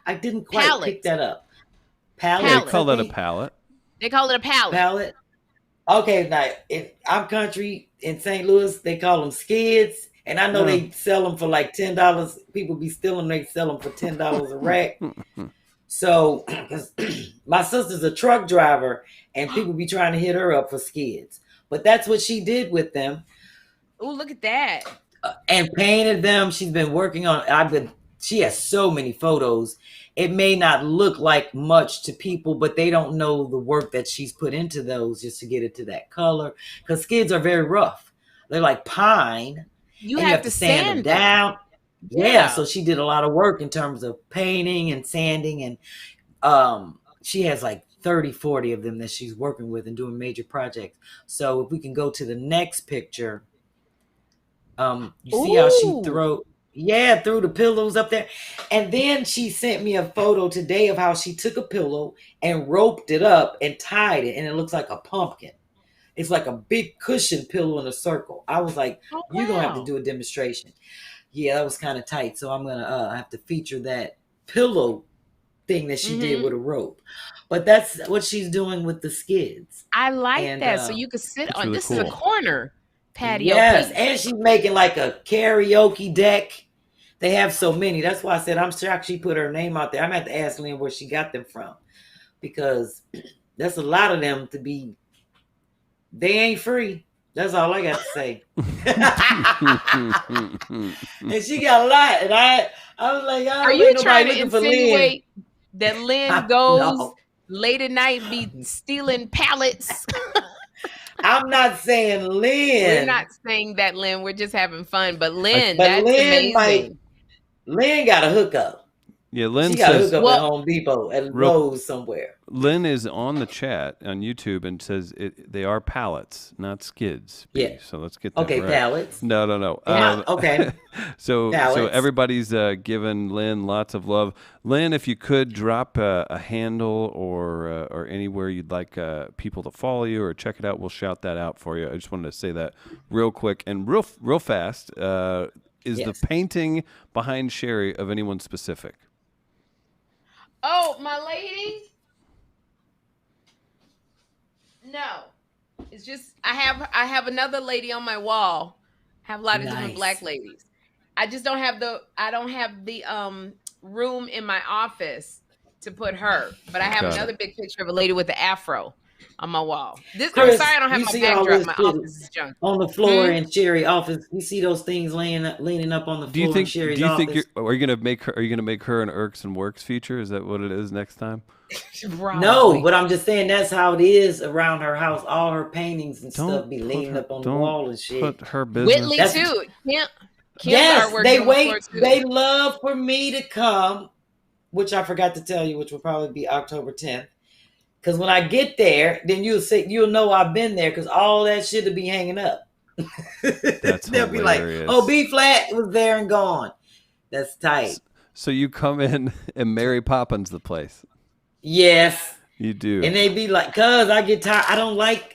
I didn't quite pick that up. Pallets. They call that a pallet. They call it a pallet. Pallet. Okay, now if I'm country in St. Louis, they call them skids. And I know they sell them for like $10. People be stealing, they sell them for $10 a rack. So my sister's a truck driver and people be trying to hit her up for skids. But that's what she did with them. Oh, look at that. And painted them. She's been working on she has so many photos. It may not look like much to people, but they don't know the work that she's put into those just to get it to that color. Because skids are very rough. They're like pine. You have to sand them down. Yeah, so she did a lot of work in terms of painting and sanding. And she has like 30, 40 of them that she's working with and doing major projects. So if we can go to the next picture, you see how she threw the pillows up there. And then she sent me a photo today of how she took a pillow and roped it up and tied it. And it looks like a pumpkin. It's like a big cushion pillow in a circle. I was like, you're going to have to do a demonstration. Yeah, that was kind of tight. So I'm going to have to feature that pillow thing that she did with a rope. But that's what she's doing with the skids. I like that. So you could sit on this is a corner patio. Yes, and she's making like a karaoke deck. They have so many. That's why I said I'm shocked she put her name out there. I'm going to have to ask Lynn where she got them from. Because that's a lot of them to be. They ain't free. That's all I got to say. And she got a lot. And I was like, are you trying to insinuate that Lynn goes late at night be stealing pallets? I'm not saying Lynn. We're not saying that, Lynn. We're just having fun. But Lynn, that's Lynn amazing. Lynn got a hookup. Yeah, Lynn she got says, a hookup at Home Depot at Lowe's somewhere. Lynn is on the chat on YouTube and says they are pallets, not skids. Yeah. So let's get that okay, right. pallets. No. Okay. So everybody's giving Lynn lots of love. Lynn, if you could drop a handle or anywhere you'd like people to follow you or check it out, we'll shout that out for you. I just wanted to say that real quick and real fast. Is the painting behind Sherri of anyone specific? Oh, my lady? No. It's just I have another lady on my wall. I have a lot of different Black ladies. I just don't have the room in my office to put her. But I have another big picture of a lady with the afro on my wall. I'm sorry I don't have my backdrop. My office is junk. On the floor in Sherri office, you see those things leaning up on the floor in Sherri's office. Are you gonna make her an Irks and Works feature? Is that what it is next time? No, but I'm just saying that's how it is around her house. All her paintings and stuff be leaning up on the wall and shit. Put her business. Whitley too. Yes, they love for me to come, which I forgot to tell you, which will probably be October 10th. Because when I get there, then you'll know I've been there because all that shit will be hanging up. That's They'll be like, oh, B-Phlat was there and gone. That's tight. So you come in and Mary Poppins the place. Yes. You do. And they be like, cuz I get tired.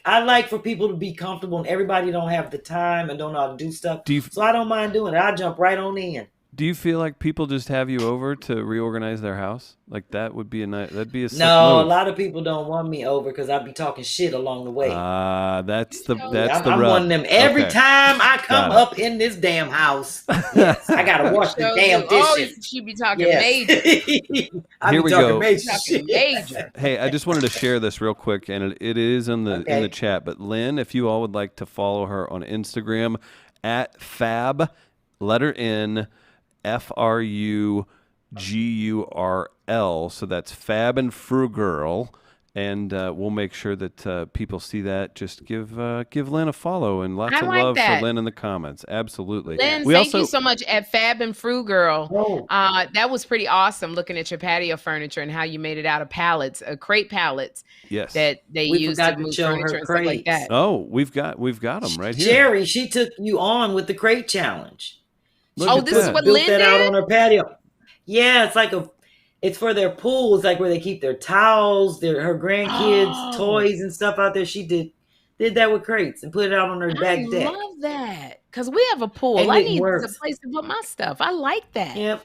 I like for people to be comfortable and everybody don't have the time and don't know how to do stuff. So I don't mind doing it. I jump right on in. Do you feel like people just have you over to reorganize their house? Like that'd be a sick move. A lot of people don't want me over because I'd be talking shit along the way. That's the I'm one of them. Every time I come up in this damn house, yes, I gotta wash the damn dishes. Oh, she be talking major. Here we go. Major. Hey, I just wanted to share this real quick, and it is in the chat. But Lynn, if you all would like to follow her on Instagram at Fab, letter N. FRUGURL, so that's Fab and Frugirl, and we'll make sure that people see that. Just give Lynn a follow and lots of love for Lynn in the comments. Absolutely, Lynn. Thank you so much at Fab and Frugirl. That was pretty awesome. Looking at your patio furniture and how you made it out of pallets, crate pallets. Yes, that they use to move furniture and stuff like that. Oh, we've got them right here. Sherri, she took you on with the crate challenge. This is what Lynn did? Out on her patio. Yeah, it's like it's for their pool. It's like where they keep their towels, her grandkids' toys and stuff out there. She did that with crates and put it out on her back deck. I love that because we have a pool. I need a place to put my stuff. I like that. Yep.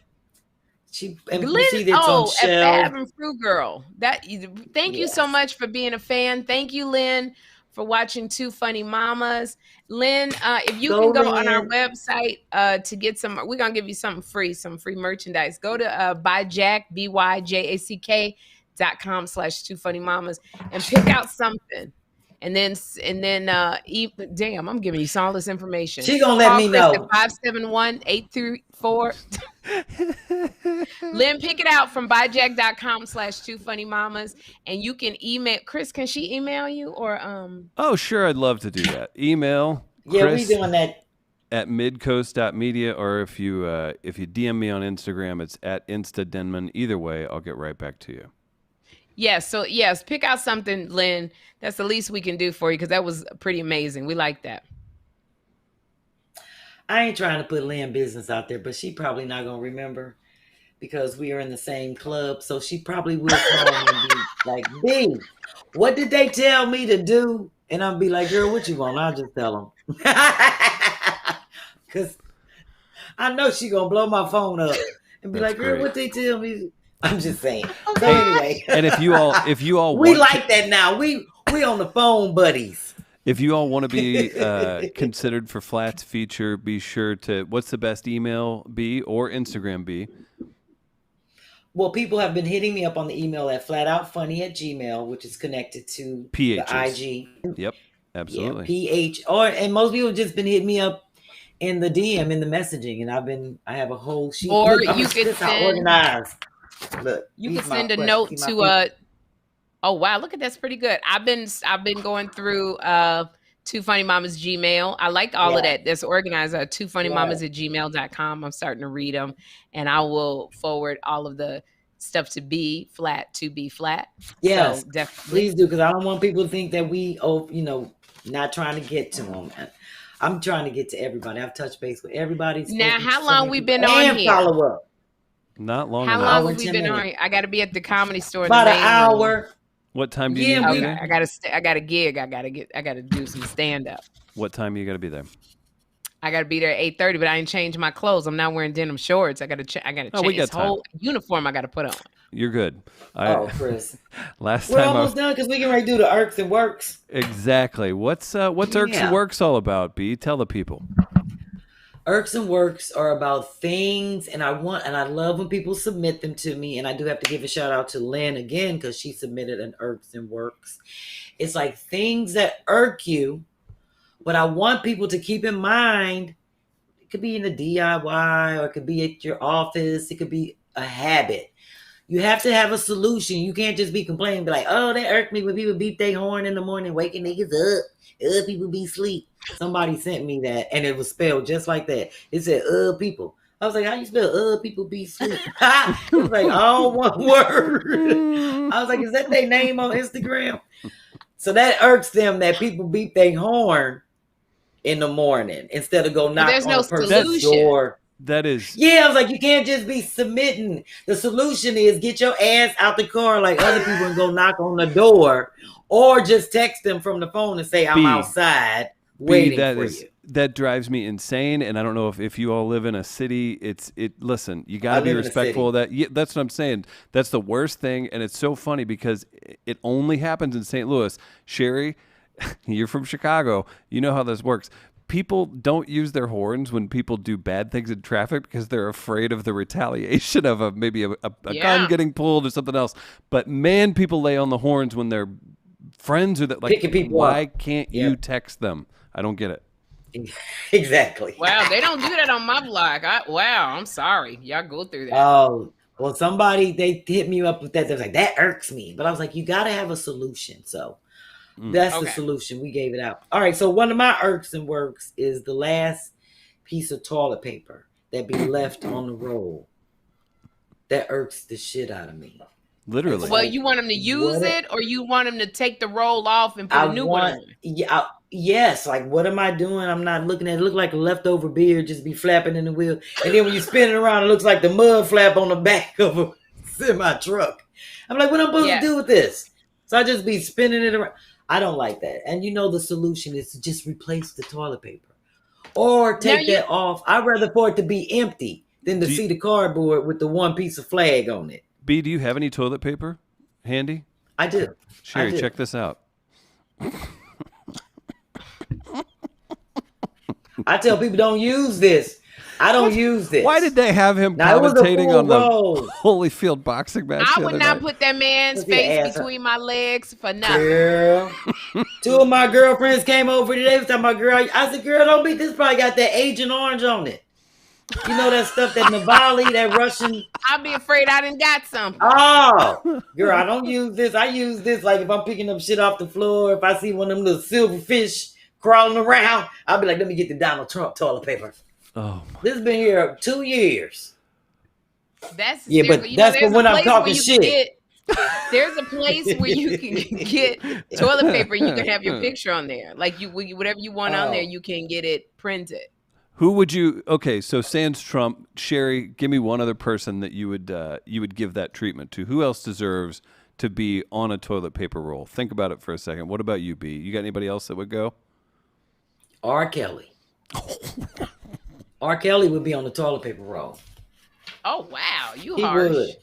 Lynn, at Fab and Frugirl. Thank you so much for being a fan. Thank you, Lynn, for watching Two Funny Mamas. Lynn, if you can go on our website to get some, we're going to give you some free merchandise. Go to byjack, BYJACK.com/2funnymamas and pick out something. And then damn, I'm giving you all this information. She's going to let me know. 571-834. Lynn, pick it out from byjack.com/2funnymamas. And you can email Chris. Can she email you or Oh, sure, I'd love to do that. Email. Yeah, we doing that at midcoast.media, or if you DM me on Instagram, it's at instadenman. Either way, I'll get right back to you. Yes, pick out something, Lynn. That's the least we can do for you because that was pretty amazing. We like that. I ain't trying to put Lynn business out there, but she probably not gonna remember because we are in the same club. So she probably will call me and be like, "B, what did they tell me to do?" And I'll be like, "Girl, what you want?" I'll just tell them because I know she gonna blow my phone up and be like, "Girl, what they tell me?" I'm just saying. So anyway, and if you all we like that now. We on the phone buddies. If you all want to be considered for Flat's feature, be sure to. What's the best email, B, or Instagram, B? Well, people have been hitting me up on the email at flatoutfunny@gmail, which is connected to the IG. Yep, absolutely. Yeah, PH. And most people have just been hitting me up in the DM, in the messaging, and I have a whole sheet. Or you could organized. Look, you can send a note to Oh wow, look at that's pretty good. I've been going through Two Funny Mamas Gmail. I like all of that. That's organized at twofunnymamas@gmail.com. I'm starting to read them, and I will forward all of the stuff to B-Phlat to B-Phlat. Yes, so definitely. Please do, because I don't want people to think that we, not trying to get to them. I'm trying to get to everybody. I've touched base with everybody. Now, how long we been on here? Follow up. Not long. How long have we been on here? I got to be at the Comedy Store. About an hour. What time do you need to be there? I got a gig. I got to do some stand up. What time you got to be there? I got to be there at 8:30, but I ain't changed my clothes. I'm not wearing denim shorts. I got to change this whole uniform I got to put on. You're good. Chris. We're almost done because we can ready to do the irks and works. Exactly. What's irks and works all about, B? Tell the people. Irks and works are about things, and I love when people submit them to me, and I do have to give a shout out to Lynn again because she submitted an irks and works. It's like things that irk you, but I want people to keep in mind, it could be in the DIY, or it could be at your office, it could be a habit. You have to have a solution. You can't just be complaining, be like, oh, that irked me when people beat their horn in the morning, waking niggas up. People be asleep. Somebody sent me that, and it was spelled just like that. It said, people. I was like, how you spell people be asleep? It was like, all one word. I was like, is that their name on Instagram? So that irks them that people beat their horn in the morning instead of go knock on a person's door. That is. Yeah, I was like, you can't just be submitting. The solution is get your ass out the car like other people and go knock on the door, or just text them from the phone and say, I'm outside waiting for you. That drives me insane. And I don't know if you all live in a city. Listen, you got to be respectful of that. Yeah, that's what I'm saying. That's the worst thing. And it's so funny because it only happens in St. Louis. Sherri, you're from Chicago. You know how this works. People don't use their horns when people do bad things in traffic because they're afraid of the retaliation of maybe a gun getting pulled or something else. But man, people lay on the horns when they're friends or that. Like, picking people why up. Can't you text them? I don't get it. Exactly. Wow, they don't do that on my block. I'm sorry. Y'all go through that. Oh, well, they hit me up with that. They're like, that irks me. But I was like, you got to have a solution. So that's the solution. We gave it out. All right. So one of my irks and works is the last piece of toilet paper that be left on the roll. That irks the shit out of me. Literally. Well, you want them to use it, or you want them to take the roll off and put a new one on? Yeah. Yes. Like, what am I doing? I'm not looking at it. Look like a leftover beer just be flapping in the wheel. And then when you spin it around, it looks like the mud flap on the back of a semi truck. I'm like, what am I supposed to do with this? So I just be spinning it around. I don't like that. And the solution is to just replace the toilet paper or take that off. I'd rather for it to be empty than to see the cardboard with the one piece of flag on it. B, do you have any toilet paper handy? I do. Sherri, check this out. I tell people don't use this. I don't use this. Why did they have him commentating on the Holyfield boxing match? I would not put that man's face between my legs for nothing. Girl. Two of my girlfriends came over today. Was talking about, girl. I said, girl, don't beat this. Probably got that Agent Orange on it. You know that stuff, that Navali, that Russian. I'll be afraid I done got something. Oh, girl, I don't use this. I use this like if I'm picking up shit off the floor. If I see one of them little silver fish crawling around, I'll be like, let me get the Donald Trump toilet paper. Oh, this has been here 2 years. That's but that's for when I'm talking shit. There's a place where you can get toilet paper and you can have your picture on there. Like whatever you want on there, you can get it printed. Who would you? Okay, so sans Trump, Sherri, give me one other person that you would give that treatment to. Who else deserves to be on a toilet paper roll? Think about it for a second. What about you, B? You got anybody else that would go? R. Kelly. R. Kelly would be on the toilet paper roll. Oh wow, he harsh. Would.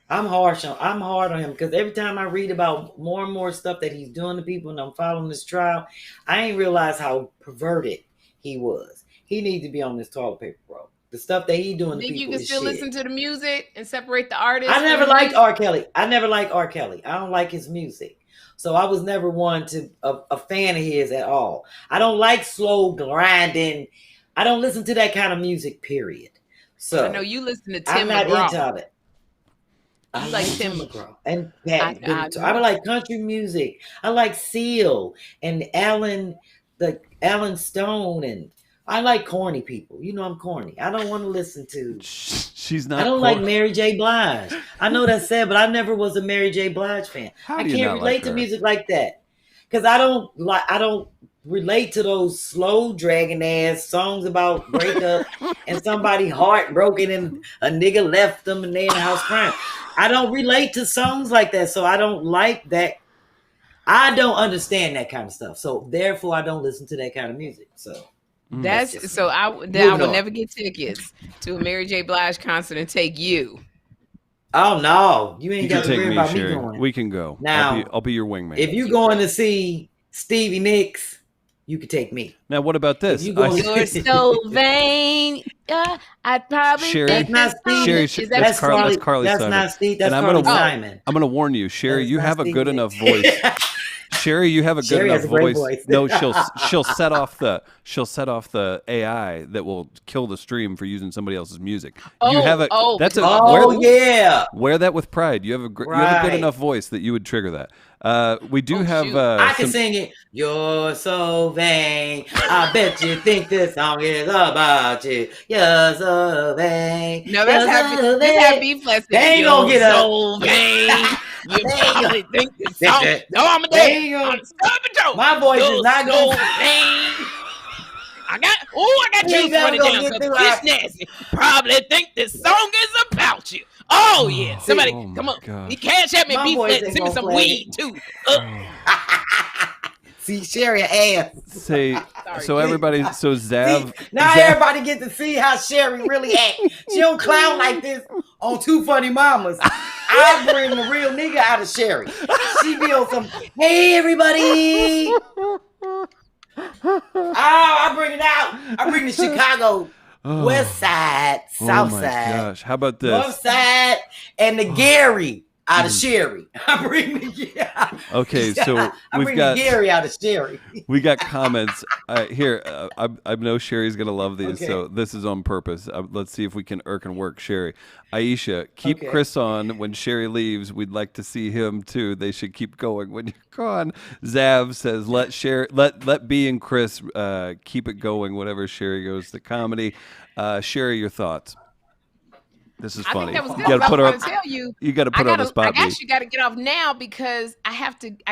I'm hard on him because every time I read about more and more stuff that he's doing to people and I'm following this trial, I ain't realized how perverted he was. He needs to be on this toilet paper roll. The stuff that he doing to people. You can still shit. Listen to the music and separate the artist. I never liked R. Kelly. I don't like his music. So I was never one to a fan of his at all. I don't like slow grinding. I don't listen to that kind of music, period. So I know you listen to Tim I'm not McGraw. into it. I like Tim Tim McGraw and Pat. I like country music. I like Seal and Alan Stone, and I like corny people. You know I'm corny. I don't want to listen to. She's not. I don't like Mary J. Blige. I know that's sad, but I never was a Mary J. Blige fan. I can't relate to music like that because I don't relate to those slow dragging ass songs about breakup and somebody heartbroken and a nigga left them and they in the house crying. I don't relate to songs like that, so I don't like that. I don't understand that kind of stuff, so therefore I don't listen to that kind of music. So that's so I will never get tickets to a Mary J. Blige concert and take you. Oh no, you ain't got to worry about Sherri. me going. We can go. Now, I'll be your wingman. If you're going to see Stevie Nicks, you could take me. Now, what about this? You're so vain. I'd probably Sherri, that's not Steve. That's Carly. That's Simon. not Steve. That's Carly Simon. I'm going to warn you, Sherri. You have a good enough voice. Sherri, you have a good enough voice. No, she'll set off the AI that will kill the stream for using somebody else's music. You have a wear that with pride. You have a good enough voice that you would trigger that. We do have. I can sing it. You're so vain. I bet you think this song is about you. You're so vain. No, that's how B-Phlat. They ain't gonna get up. So vain. You probably think this song. No, I'm a day. My voice is not going. I got juice running down because this nasty. Probably think this song is about you. Oh yeah, somebody come on. God. You cash at me, B-Phlat. Send me some weed too. See, Sherri ass. So everybody, so Zav. Everybody get to see how Sherri really act. She don't clown like this on Two Funny Mamas. I bring the real nigga out of Sherri. She be on some, hey everybody. I bring it out. I bring the Chicago West Side, South Side. Oh my gosh, how about this? North Side and the Gary out of Sherri. I bring the Okay, so we've got Gary out of Sherri. We got comments here. I know Sherri's gonna love these, so this is on purpose. Let's see if we can work Sherri. Aisha, keep Chris on when Sherri leaves. We'd like to see him too. They should keep going when you're gone. Zav says let B and Chris keep it going whenever Sherri goes to comedy. Sherri, your thoughts? This is funny. I think that was good. You got to put her. Tell you, you got to put her on the spot. I actually got to get off now because I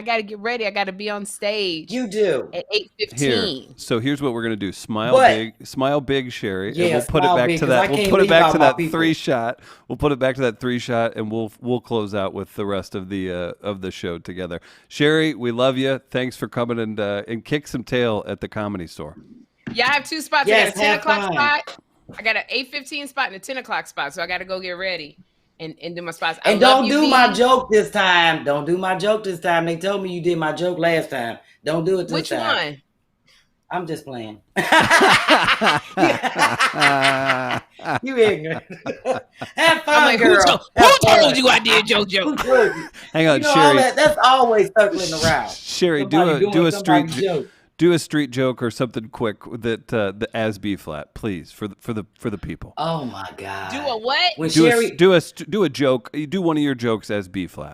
got to get ready. I got to be on stage. You do at 8:15. So here's what we're gonna do: smile big, Sherri, and we'll put it back to that. We'll put it back to that 3-shot. We'll put it back to that 3-shot, and we'll close out with the rest of the show together. Sherri, we love you. Thanks for coming and kick some tail at the Comedy Store. Yeah, I have 2 spots. Yes, I got a 10 o'clock spot. I got an 8:15 spot and a 10 o'clock spot, so I got to go get ready and do my spots. And don't do my joke this time. Don't do my joke this time. They told me you did my joke last time. Don't do it this time. Which one? I'm just playing. You ignorant. Have fun, girl. Who told you I did your joke? Hang on, Sherri. That's always circling around. Sherri, do a street joke. Do a street joke or something quick that as B-Phlat, please, for the people. Oh my God! Do a what? Do a joke. You do one of your jokes as B-Phlat.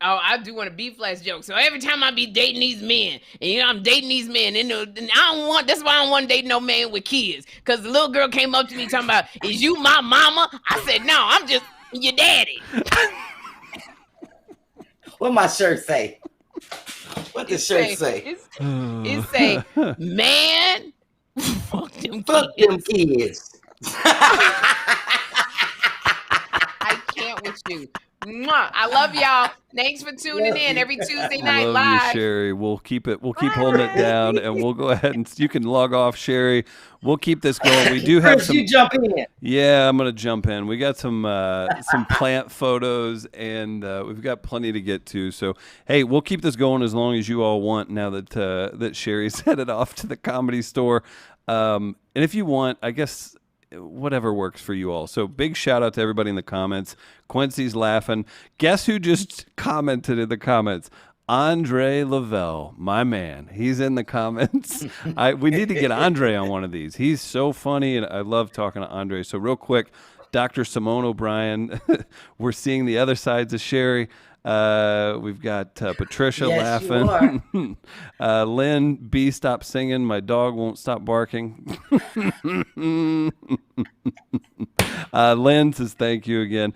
Oh, I do want a B-Phlat joke. So every time I be dating these men, and I'm dating these men, and that's why I don't want to date no man with kids. Because the little girl came up to me talking about, "Is you my mama?" I said, "No, I'm just your daddy." What my shirt say? What the shirt say? It say, man, fuck them kids. I can't with you. Mwah. I love y'all. Thanks for tuning in every Tuesday night live. Love you, Sherri. We'll keep holding it down, and we'll go ahead and you can log off, Sherri. We'll keep this going. We do have some. You jump in. Yeah, I'm gonna jump in. We got some plant photos, and we've got plenty to get to. So hey, we'll keep this going as long as you all want. Now that Sherri's headed off to the Comedy Store, and if you want, I guess. Whatever works for you all. So big shout out to everybody in the comments. Quincy's laughing. Guess who just commented in the comments? Andre Lavelle, my man. He's in the comments. We need to get Andre on one of these. He's so funny, and I love talking to Andre. So real quick, Dr. Simone O'Brien. We're seeing the other sides of Sherri. We've got Patricia laughing. Lynn B, stop singing. My dog won't stop barking. Lynn says thank you again.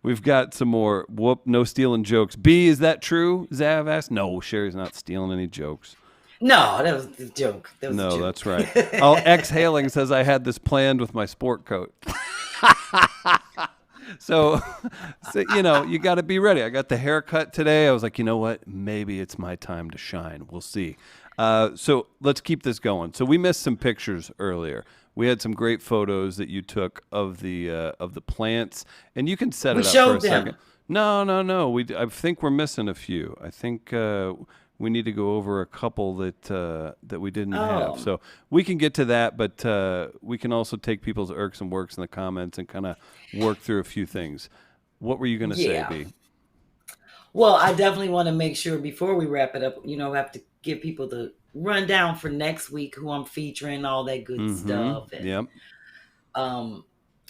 We've got some more. Whoop, no stealing jokes. B, is that true? Zav asked. No, Sherri's not stealing any jokes. No, that was a joke. That's right. Oh, exhaling says I had this planned with my sport coat. So, you got to be ready. I got the haircut today. I was like, you know what? Maybe it's my time to shine. We'll see. So let's keep this going. So we missed some pictures earlier. We had some great photos that you took of the plants, and you can set it up for a second. No. I think we're missing a few. I think we need to go over a couple that we didn't have. So we can get to that, but we can also take people's irks and works in the comments and kind of work through a few things. What were you going to say, B? Well, I definitely want to make sure before we wrap it up, we have to give people the rundown for next week, who I'm featuring, all that good stuff. And, yep.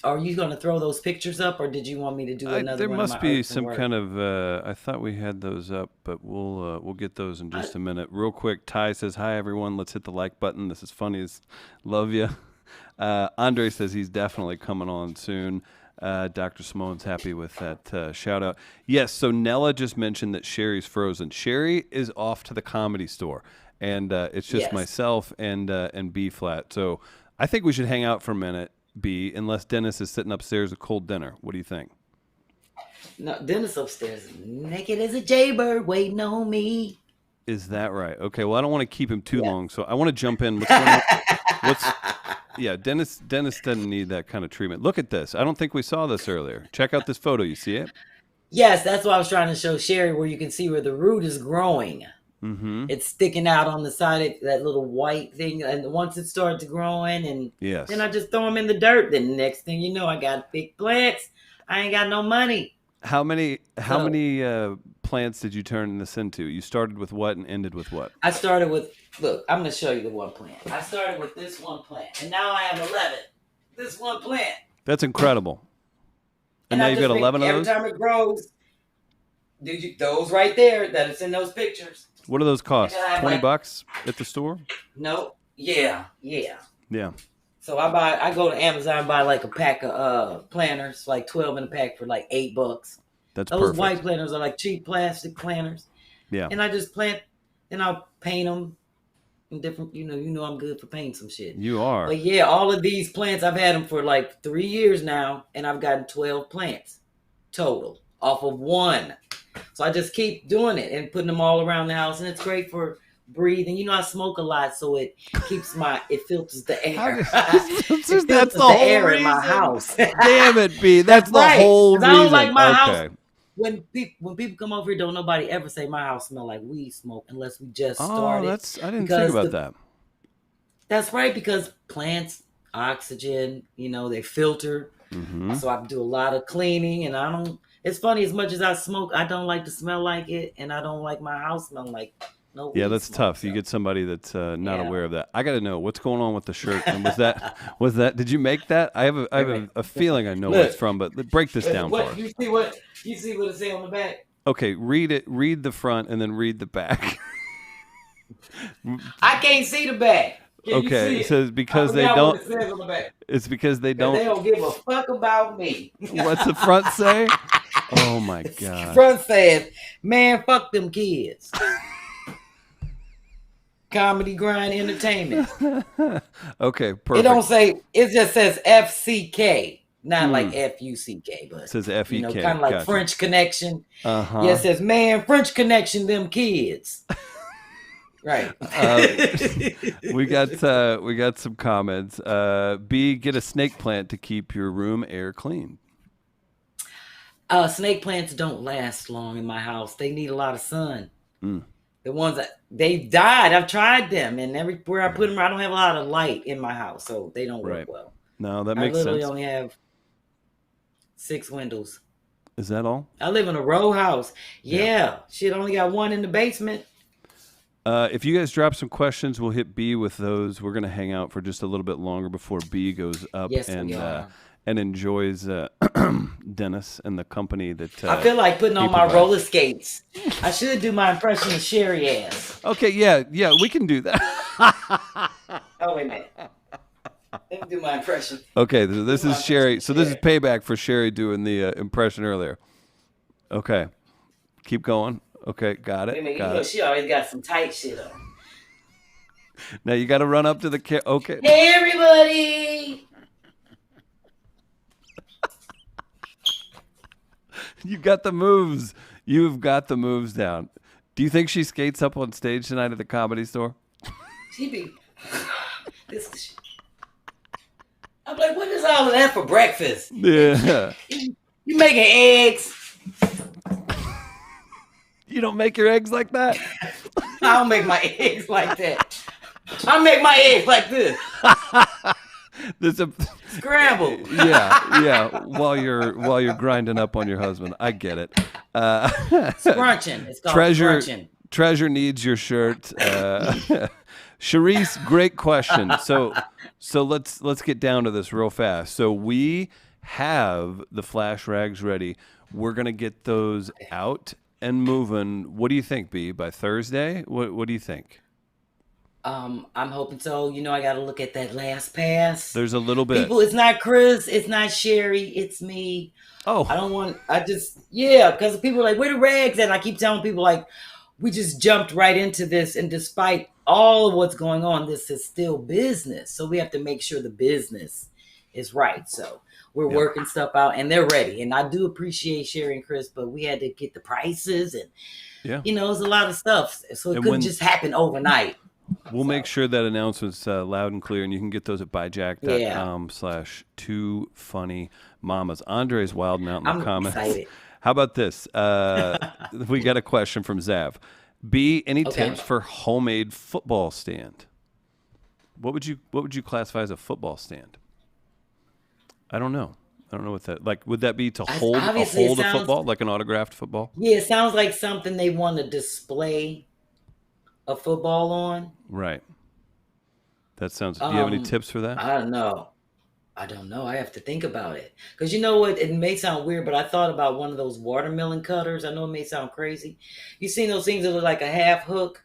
Are you going to throw those pictures up, or did you want me to do another there one? There must be some kind of, I thought we had those up, but we'll get those in just a minute. Real quick, Ty says, hi, everyone. Let's hit the like button. This is funny. Love you. Andre says he's definitely coming on soon. Dr. Simone's happy with that shout out. Yes, so Nella just mentioned that Sherri's frozen. Sherri is off to the Comedy Store, and it's just myself and B-Phlat. So I think we should hang out for a minute, B, unless Dennis is sitting upstairs with cold dinner. What do you think? No, Dennis upstairs naked as a jaybird waiting on me. Is that right? Okay, well, I don't want to keep him too long, so I want to jump in. What's going on? Yeah, Dennis doesn't need that kind of treatment. Look at this. I don't think we saw this earlier. Check out this photo. You see it? Yes, that's what I was trying to show Sherri, where you can see where the root is growing. Mm-hmm. It's sticking out on the side of that little white thing. And once it started growing, and then I just throw them in the dirt. Then the next thing you know, I got big plants. I ain't got no money. How many plants did you turn this into? You started with what and ended with what? I started with, look, I'm going to show you the one plant. I started with this one plant, and now I have 11. This one plant. That's incredible. And now you've got 11 of those? Every time it grows, those right there, that it's in those pictures. What do those cost? $20 at the store? No. Yeah. So I go to Amazon and buy like a pack of planters, like 12 in a pack for like $8. That's those perfect. White planters are like cheap plastic planters. Yeah. And I just plant, and I'll paint them in different, I'm good for painting some shit. You are. But yeah, all of these plants, I've had them for like 3 years now, and I've gotten 12 plants total off of one. So I just keep doing it and putting them all around the house, and it's great for breathing. I smoke a lot, so it keeps it filters the air. That's the whole air reason. In my house. Damn it, B. That's the whole reason. I don't like my house. When people come over here, don't nobody ever say my house smell like weed smoke unless we just started. I didn't think about that. That's right, because plants, oxygen, they filter. Mm-hmm. So I do a lot of cleaning, and it's funny, as much as I smoke, I don't like to smell like it, and I don't like my house smelling like no. Yeah, that's tough. So. You get somebody that's not aware of that. I got to know what's going on with the shirt. And was that? Did you make that? I have a feeling I know where it's from, but break this down for us. You see what it say on the back? Okay, read it. Read the front, and then read the back. I can't see the back. Okay, it says because they don't. It's because they don't. They don't give a fuck about me. What's the front say? Oh my god. Front says, "Man, fuck them kids." Comedy Grind Entertainment. Okay, perfect. It don't say. It just says FCK, not like FUCK, but it says FEK. Kind of like gotcha. French Connection. Uh-huh. Yeah, it says, "Man, French Connection, them kids." Right. We got some comments. B, get a snake plant to keep your room air clean. Snake plants don't last long in my house. They need a lot of sun. Mm. The ones they've died. I've tried them, and everywhere I put them, I don't have a lot of light in my house, so they don't work well. No, that makes sense. I literally only have 6 windows. Is that all? I live in a row house. Yeah. Shit, only got one in the basement. If you guys drop some questions, we'll hit B with those. We're going to hang out for just a little bit longer before B goes up and enjoys Dennis and the company that I feel like putting on my roller skates. I should do my impression of Sherri ass. Okay, yeah, we can do that. Oh, wait a minute. Let me do my impression. Okay, this is Sherri. So this is payback for Sherri doing the impression earlier. Okay, keep going. Okay, got it. Wait a minute, she always got some tight shit on. Now you got to run up to the okay. Hey, everybody! You got the moves. You've got the moves down. Do you think she skates up on stage tonight at the Comedy Store? She be. I'm like, what is all of that for breakfast? Yeah. You making eggs? You don't make your eggs like that? I don't make my eggs like that. I make my eggs like this. There's a scrambled. Yeah. While you're grinding up on your husband, I get it. Scrunching. It's called scrunching. Treasure needs your shirt. Charisse, great question. So let's get down to this real fast. So we have the flash rags ready. We're gonna get those out and moving. What do you think, B? By Thursday? What do you think? I'm hoping so. I got to look at that last pass. There's a little bit. People, it's not Chris. It's not Sherri. It's me. Oh. Because people are like, where the rags at? And I keep telling people, like, we just jumped right into this. And despite all of what's going on, this is still business. So we have to make sure the business is right. So we're working stuff out and they're ready. And I do appreciate Sherri and Chris, but we had to get the prices and, it's a lot of stuff. So it couldn't just happen overnight. We'll make sure that announcement's loud and clear, and you can get those at byjack.com/2funnymamas. Andre's wilding out in the comments. Excited. How about this? We got a question from Zav. B, any tips for homemade football stand? What would you classify as a football stand? I don't know what that like. Would that be to hold a football, like an autographed football? Yeah, it sounds like something they want to display a football on. Right. That sounds. Do you have any tips for that? I don't know. I have to think about it. Because you know what? It may sound weird, but I thought about one of those watermelon cutters. I know it may sound crazy. You seen those things that look like a half hook,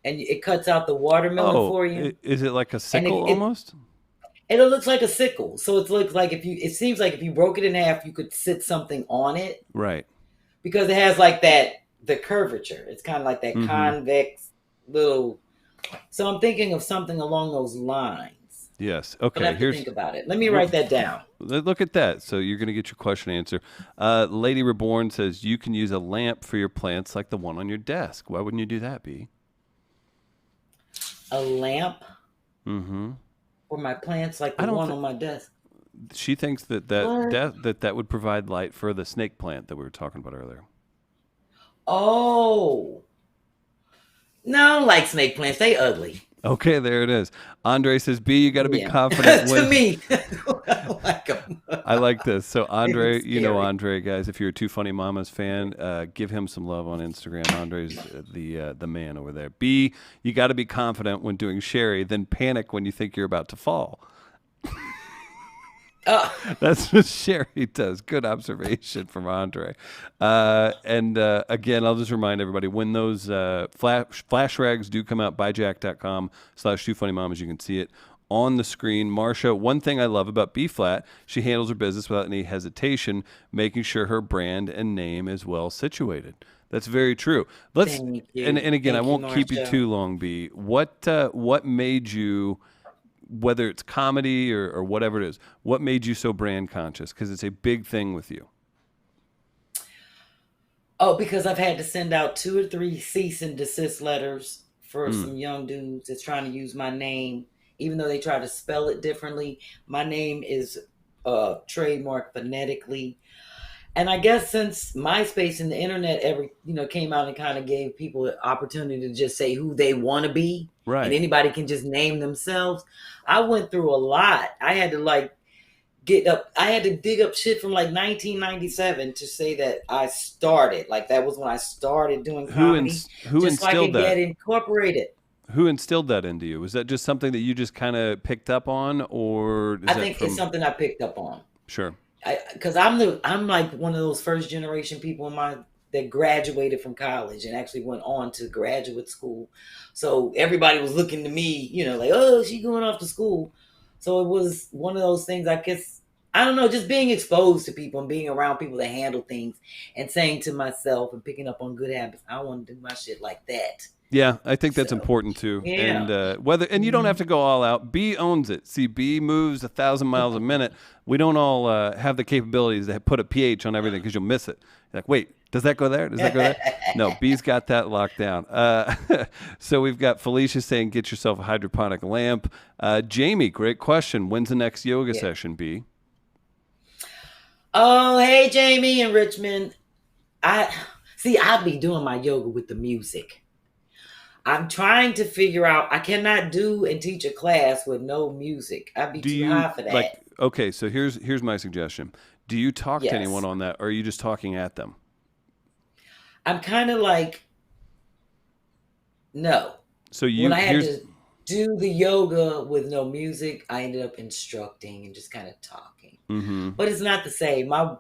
and it cuts out the watermelon for you. Is it like a sickle almost? It looks like a sickle. So it looks like it seems like if you broke it in half, you could sit something on it. Right. Because it has like the curvature. It's kind of like that convex little. So I'm thinking of something along those lines. Yes. Okay. But I have to think about it. Let me write that down. Look at that. So you're going to get your question answer. Lady Reborn says you can use a lamp for your plants like the one on your desk. Why wouldn't you do that, B? A lamp? Mm-hmm. For my plants like the one on my desk. She thinks that would provide light for the snake plant that we were talking about earlier. Oh. No, I don't like snake plants. They ugly. Okay, there it is. Andre says, B, you got to be confident. To me. I like them. I like this. So Andre, Andre, guys, if you're a Two Funny Mamas fan, give him some love on Instagram. Andre's the man over there. B, you got to be confident when doing Sherri, then panic when you think you're about to fall. That's what Sherri does. Good observation from Andre. And again, I'll just remind everybody, when those flash rags do come out, byjack.com/2funnymamas, you can see it on the screen. Marsha, one thing I love about B-Phlat, she handles her business without any hesitation, making sure her brand and name is well situated. That's very true. And again, I won't keep you too long, B. What made you, whether it's comedy or whatever it is, what made you so brand conscious? Because it's a big thing with you. Oh, because I've had to send out 2 or 3 cease and desist letters for some young dudes that's trying to use my name, even though they try to spell it differently. My name is trademarked phonetically. And I guess since MySpace and the internet came out and kind of gave people an opportunity to just say who they want to be, right, and anybody can just name themselves, I went through a lot. I had to I had to dig up shit from like 1997 to say that I started. Like that was when I started doing comedy. Who just so I could get incorporated. Who instilled that into you? Was that just something that you just kind of picked up on, or I think it's something I picked up on. Sure. Because I'm like one of those first generation people that graduated from college and actually went on to graduate school. So everybody was looking to me, like, oh, she going off to school. So it was one of those things, I guess, I don't know, just being exposed to people and being around people that handle things and saying to myself and picking up on good habits, I want to do my shit like that. Yeah, I think that's important too. Yeah. And you don't have to go all out. B owns it. See, B moves 1,000 miles a minute. We don't all have the capabilities to put a pH on everything because you'll miss it. You're like, wait, does that go there? Does that go there? No, B's got that locked down. So we've got Felicia saying, get yourself a hydroponic lamp. Jamie, great question. When's the next yoga session, B? Oh, hey, Jamie in Richmond. I'll be doing my yoga with the music. I'm trying to figure out, I cannot do and teach a class with no music. I'd be too high for that. Okay, so here's my suggestion. Do you talk to anyone on that, or are you just talking at them? I'm kind of like, no. So when I had to do the yoga with no music, I ended up instructing and just kind of talking. Mm-hmm. But it's not the same. My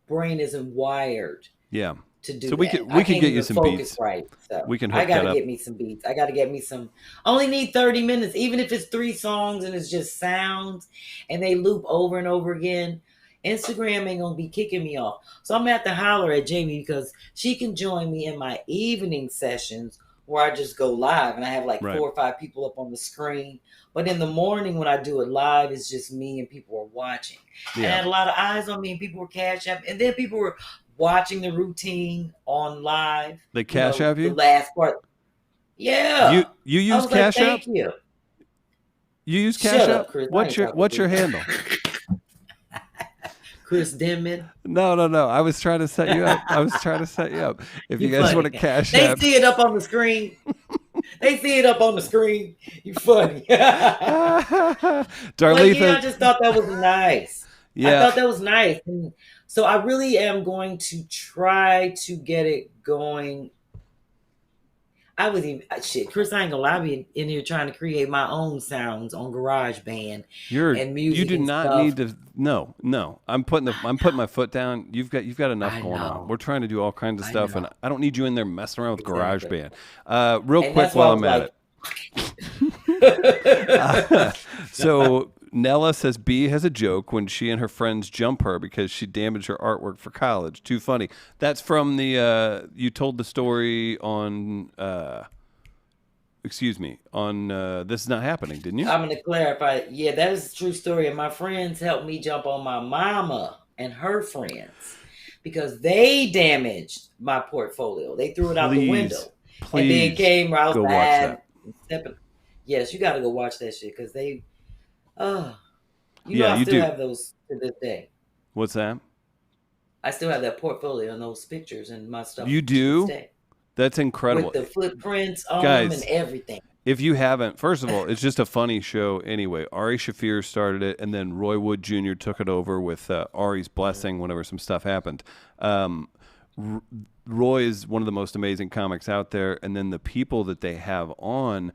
brain isn't wired. Yeah. To do so we can get you some beats. Right. So we can. I gotta get me some beats. I gotta get me some. I only need 30 minutes, even if it's 3 songs and it's just sounds and they loop over and over again. Instagram ain't gonna be kicking me off. So I'm gonna have to holler at Jamie because she can join me in my evening sessions where I just go live and I have like 4 or 5 people up on the screen. But in the morning when I do it live, it's just me and people are watching. Yeah. And I had a lot of eyes on me and people were cash app, and then people were watching the routine on live. They cash app you? The last part. Yeah. You use Cash App? Thank you. You use Cash App? Chris, what's your handle? Chris Denman. No. I was trying to set you up. If you guys want to Cash App. They see it up on the screen. You funny. Darletha. I just thought that was nice. Yeah. I thought that was nice. And so I really am going to try to get it going. Chris, I ain't gonna lie, I be in here trying to create my own sounds on GarageBand and music. You do not need to. No. I'm putting my foot down. You've got enough going on. We're trying to do all kinds of stuff, and I don't need you in there messing around with GarageBand. Real quick while I'm at it. So Nella says B has a joke when she and her friends jump her because she damaged her artwork for college. Too funny. That's from the you told the story on This Is Not Happening, didn't you? I'm going to clarify. Yeah, that is a true story. And my friends helped me jump on my mama and her friends because they damaged my portfolio. They threw it out the window. And then came where I was bad. Yes, you got to go watch that shit because they... I still have those to this day. What's that? I still have that portfolio and those pictures and my stuff. You do? That's incredible. With the footprints on them and everything. If you haven't, first of all, it's just a funny show anyway. Ari Shaffir started it, and then Roy Wood Jr. took it over with Ari's blessing whenever some stuff happened. Roy is one of the most amazing comics out there, and then the people that they have on...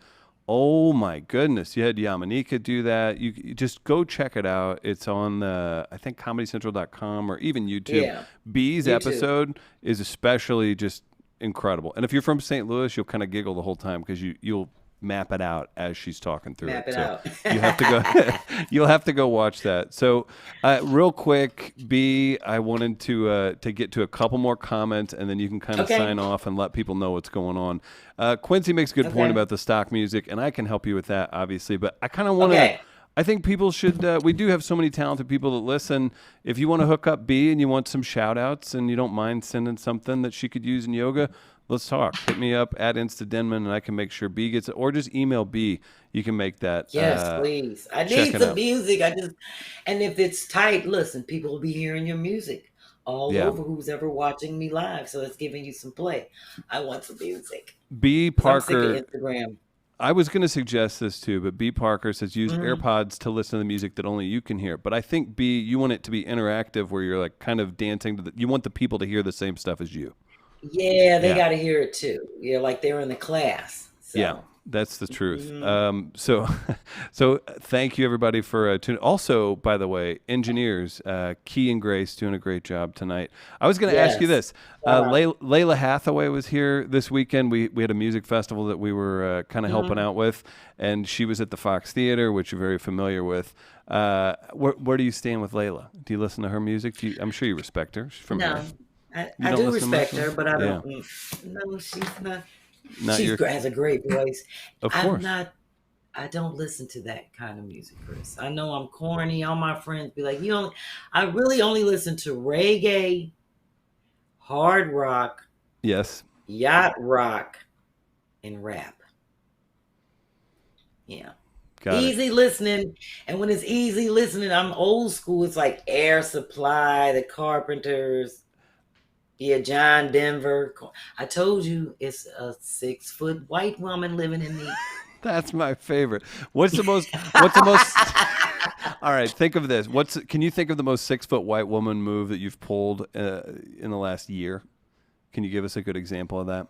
Oh my goodness! You had Yamanika do that. You just go check it out. It's on I think ComedyCentral.com or even YouTube. Yeah, B's episode is especially just incredible. And if you're from St. Louis, you'll kind of giggle the whole time because you'll map it out as she's talking through it. So you have to go. You'll have to go watch that. So, real quick, B, I wanted to get to a couple more comments, and then you can kind of sign off and let people know what's going on. Quincy makes a good point about the stock music, and I can help you with that, obviously. But I kind of want to. I think people should. We do have so many talented people that listen. If you want to hook up B and you want some shout outs and you don't mind sending something that she could use in yoga, let's talk. Hit me up at InstaDenman and I can make sure B gets it. Or just email B. You can make that. Yes, please. I need some music. And if it's tight, listen, people will be hearing your music all over who's ever watching me live. So it's giving you some play. I want some music. B Parker. I'm sick of Instagram. I was going to suggest this too, but B. Parker says use AirPods to listen to the music that only you can hear. But I think B, you want it to be interactive where you're like kind of dancing to you want the people to hear the same stuff as you. Yeah, they got to hear it too. Yeah, like they're in the class. So. Yeah. That's the truth. So thank you everybody for tuning. Also, by the way, engineers, Key and Grace doing a great job tonight. I was going to ask you this. Layla Hathaway was here this weekend. We had a music festival that we were kind of helping out with, and she was at the Fox Theater, which you're very familiar with. Where do you stand with Layla? Do you listen to her music? I'm sure you respect her. She's from I do respect her, but I don't. No, she's not. She has a great voice. Of course. I don't listen to that kind of music, Chris. I know I'm corny. All my friends be like, I really only listen to reggae, hard rock, yes, yacht rock, and rap. Yeah. Easy listening. And when it's easy listening, I'm old school. It's like Air Supply, the Carpenters. Yeah, John Denver. I told you it's a 6-foot white woman living in me. That's my favorite. What's the most all right, think of this. Can you think of the most 6-foot white woman move that you've pulled in the last year? Can you give us a good example of that?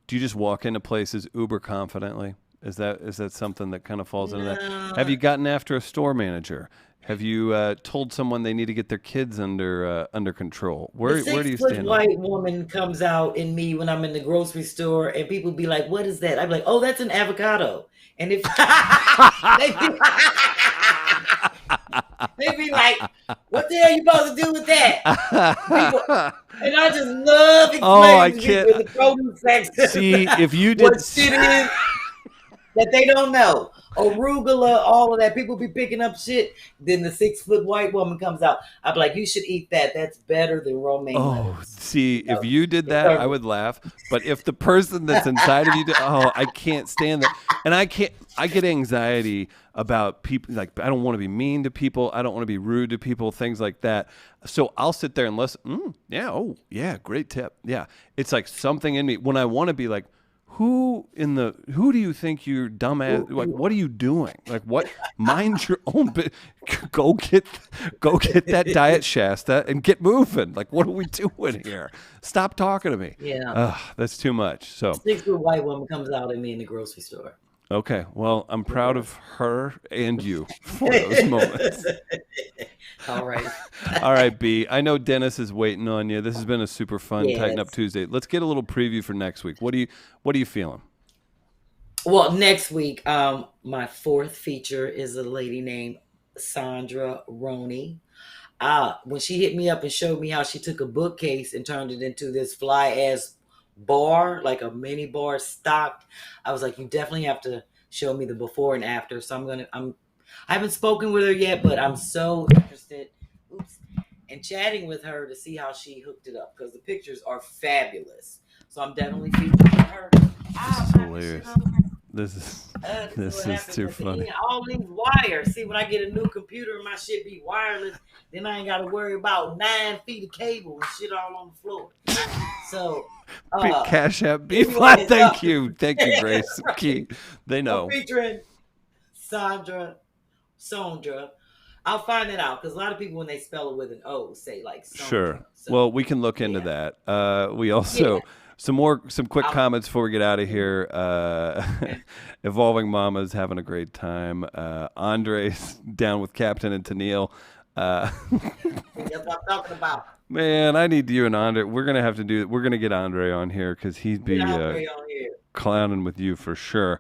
Do you just walk into places uber confidently? Is that something that kind of falls into that? Have you gotten after a store manager? Have you told someone they need to get their kids under control? Where do you stand? The 6-foot white woman comes out in me when I'm in the grocery store, and people be like, "What is that?" I'm like, "Oh, that's an avocado." And if they be like, "What the hell are you supposed to do with that?" And I just love explaining to people in the produce section. See, if you did what shit is that they don't know. Arugula, all of that. People be picking up shit. Then the 6-foot white woman comes out. I'd be like, you should eat that. That's better than romaine lettuce. See, if you did that, I would laugh. But if the person that's inside of you I can't stand that. And I get anxiety about people. Like, I don't want to be mean to people. I don't want to be rude to people, things like that. So I'll sit there and listen. Yeah, great tip. Yeah. It's like something in me when I want to be like, who do you think you're dumbass? Like, what are you doing? Like, what? Mind your own bit. Go get that Diet Shasta and get moving. Like, what are we doing here? Stop talking to me. Yeah. That's too much. So 6-foot white woman comes out at me in the grocery store. Okay. Well, I'm proud of her and you for those moments. All right. All right, B. I know Dennis is waiting on you. This has been a super fun Tighten Up Tuesday. Let's get a little preview for next week. What are you feeling? Well, next week, my fourth feature is a lady named Sandra Roney. When she hit me up and showed me how she took a bookcase and turned it into this fly-ass bar, like a mini bar stocked, I was like, you definitely have to show me the before and after. So I haven't spoken with her yet, but I'm so interested in chatting with her to see how she hooked it up because the pictures are fabulous. So I'm definitely featuring her. This is hilarious. This is too funny. All these wires. See, when I get a new computer and my shit be wireless, then I ain't got to worry about 9 feet of cable and shit all on the floor. So, Big Cash App B-Phlat. Thank you, Grace. Key. They know. I'm featuring Sandra. I'll find that out because a lot of people when they spell it with an O say like Sandra. Sure. So, well, we can look into that. We also some quick comments before we get out of here. Evolving Mama's having a great time. Andre's down with Captain and Tennille. That's what I'm talking about. Man, I need you and Andre. We're gonna get Andre on here because he'd be clowning with you for sure.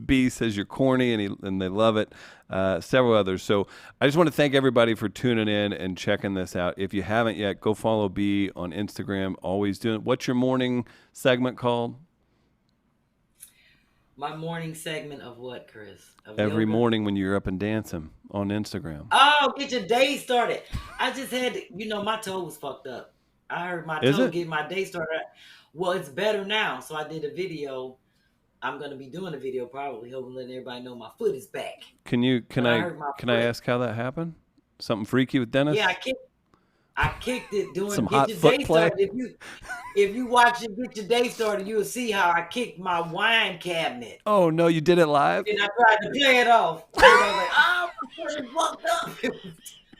B says you're corny and they love it. Several others. So I just want to thank everybody for tuning in and checking this out. If you haven't yet, go follow B on Instagram. Always doing. What's your morning segment called? My morning segment of what, Chris? Every morning when you're up and dancing on Instagram. Oh, get your day started. I just had to, my toe was fucked up. I heard my toe get my day started. Well, it's better now. So I did a video. I'm going to be doing a video probably, hoping letting everybody know my foot is back. Can I ask how that happened? Something freaky with Dennis? Yeah, I kicked. I kicked it doing some Get hot Your foot Day play. Started. If you watch it, Get Your Day Started, you'll see how I kicked my wine cabinet. Oh no, you did it live? And I tried to play it off. And I was like, oh, my foot is fucked up.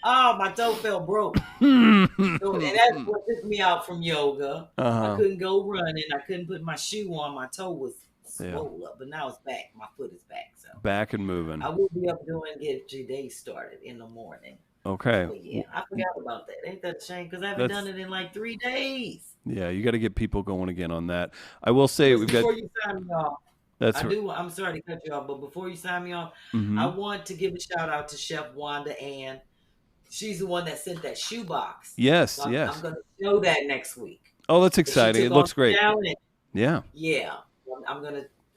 Oh, my toe felt broke. And that's what took me out from yoga. I couldn't go running. I couldn't put my shoe on. My toe was swollen up, but now it's back. My foot is back. So back and moving. I will be up doing Get Your Day Started in the morning. Okay. But yeah, I forgot about that. Ain't that a shame? Because I haven't done it in like 3 days. Yeah, you got to get people going again on that. I will say Before you sign me off, That's I'm sorry to cut you off, but before you sign me off, I want to give a shout out to Chef Wanda Ann. She's the one that sent that shoebox. Yes, so yes. I'm going to show that next week. Oh, that's exciting. It looks great. Yeah. Yeah.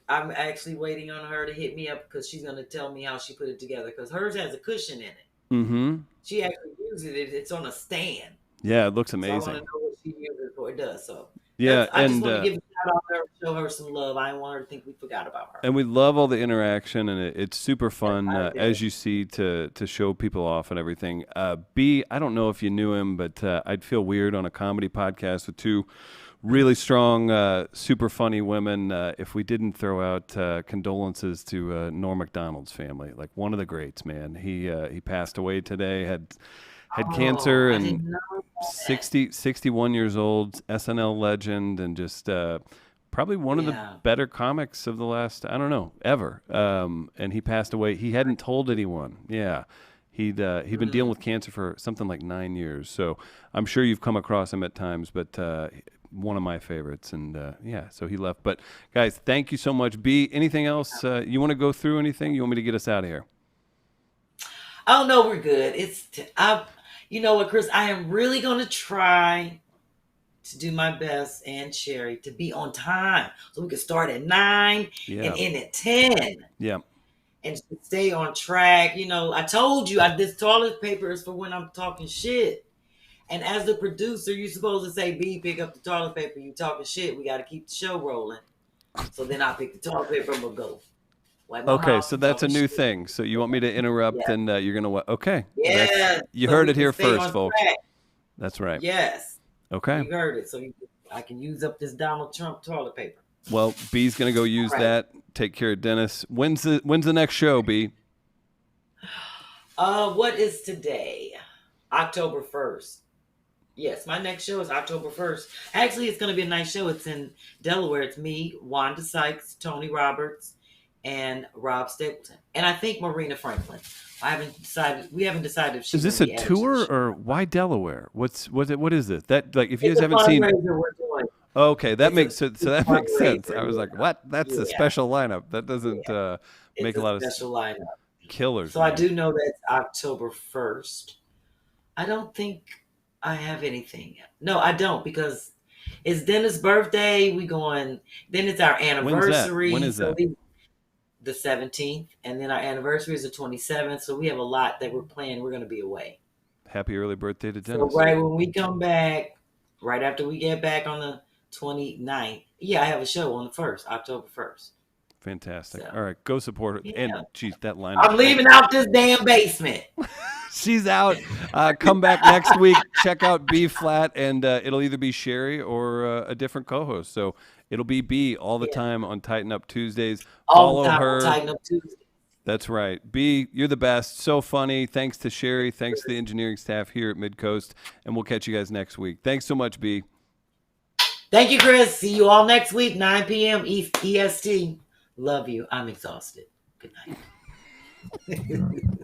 I'm actually waiting on her to hit me up because she's going to tell me how she put it together because hers has a cushion in it. Mm-hmm. She actually uses it. It's on a stand. Yeah, it looks amazing. So I want to know what she uses it for. It does. So yeah, I just want to give a shout out to her, show her some love. I didn't want her to think we forgot about her. And we love all the interaction, and it's super fun as you see to show people off and everything. B, I don't know if you knew him, but I'd feel weird on a comedy podcast with two really strong, super funny women if we didn't throw out condolences to Norm Macdonald's family. Like one of the greats, man. He passed away today. Had cancer and 61 years old, SNL legend, and just probably one of the better comics of the last, I don't know, ever. And he passed away. He hadn't told anyone. Yeah. He'd been dealing with cancer for something like 9 years. So I'm sure you've come across him at times, but one of my favorites. And so he left. But guys, thank you so much. B, anything else? You want to go through anything? You want me to get us out of here? Oh, no, we're good. You know what, Chris? I am really going to try to do my best, and Sherri, to be on time so we can start at 9 and end at 10. Yeah. And stay on track. You know, I told you this toilet paper is for when I'm talking shit. And as the producer, you're supposed to say, B, pick up the toilet paper. You talking shit. We got to keep the show rolling. So then I pick the toilet paper and we'll go. Okay, so that's a new thing. So you want me to interrupt and you're going to... Okay. Yeah. You heard it here first, folks. Track. That's right. Yes. Okay. You heard it. So I can use up this Donald Trump toilet paper. Well, B's going to go use that. Take care of Dennis. When's the next show, B? What is today? October 1st. Yes, my next show is October 1st. Actually, it's going to be a nice show. It's in Delaware. It's me, Wanda Sykes, Tony Roberts, and Rob Stapleton, and I think Marina Franklin. We haven't decided if she's. Is this a tour or why Delaware? What is this? That like if you guys haven't seen. Okay, that makes sense. So that makes sense. I was like, what? That's a special lineup. That doesn't make a lot of special lineup. Killers. So man. I do know that's October 1st. I don't think I have anything yet. No, I don't because it's Dennis' birthday. Then it's our anniversary. When is that? The 17th, and then our anniversary is the 27th. So we have a lot that we're planning. We're going to be away. Happy early birthday to Dennis. So right when we come back, right after we get back on the 29th, I have a show on the 1st, October 1st. Fantastic. So, all right, go support her. Yeah. And geez, that lineup. I'm leaving out this damn basement. She's out. Come back next week. Check out B-Phlat, and it'll either be Sherri or a different co-host. So it'll be B all the time on Tighten Up Tuesdays. Follow her. Tighten Up Tuesdays. That's right. B, you're the best. So funny. Thanks to Sherri. Thanks to the engineering staff here at Midcoast. And we'll catch you guys next week. Thanks so much, B. Thank you, Chris. See you all next week, 9 p.m. EST. Love you. I'm exhausted. Good night.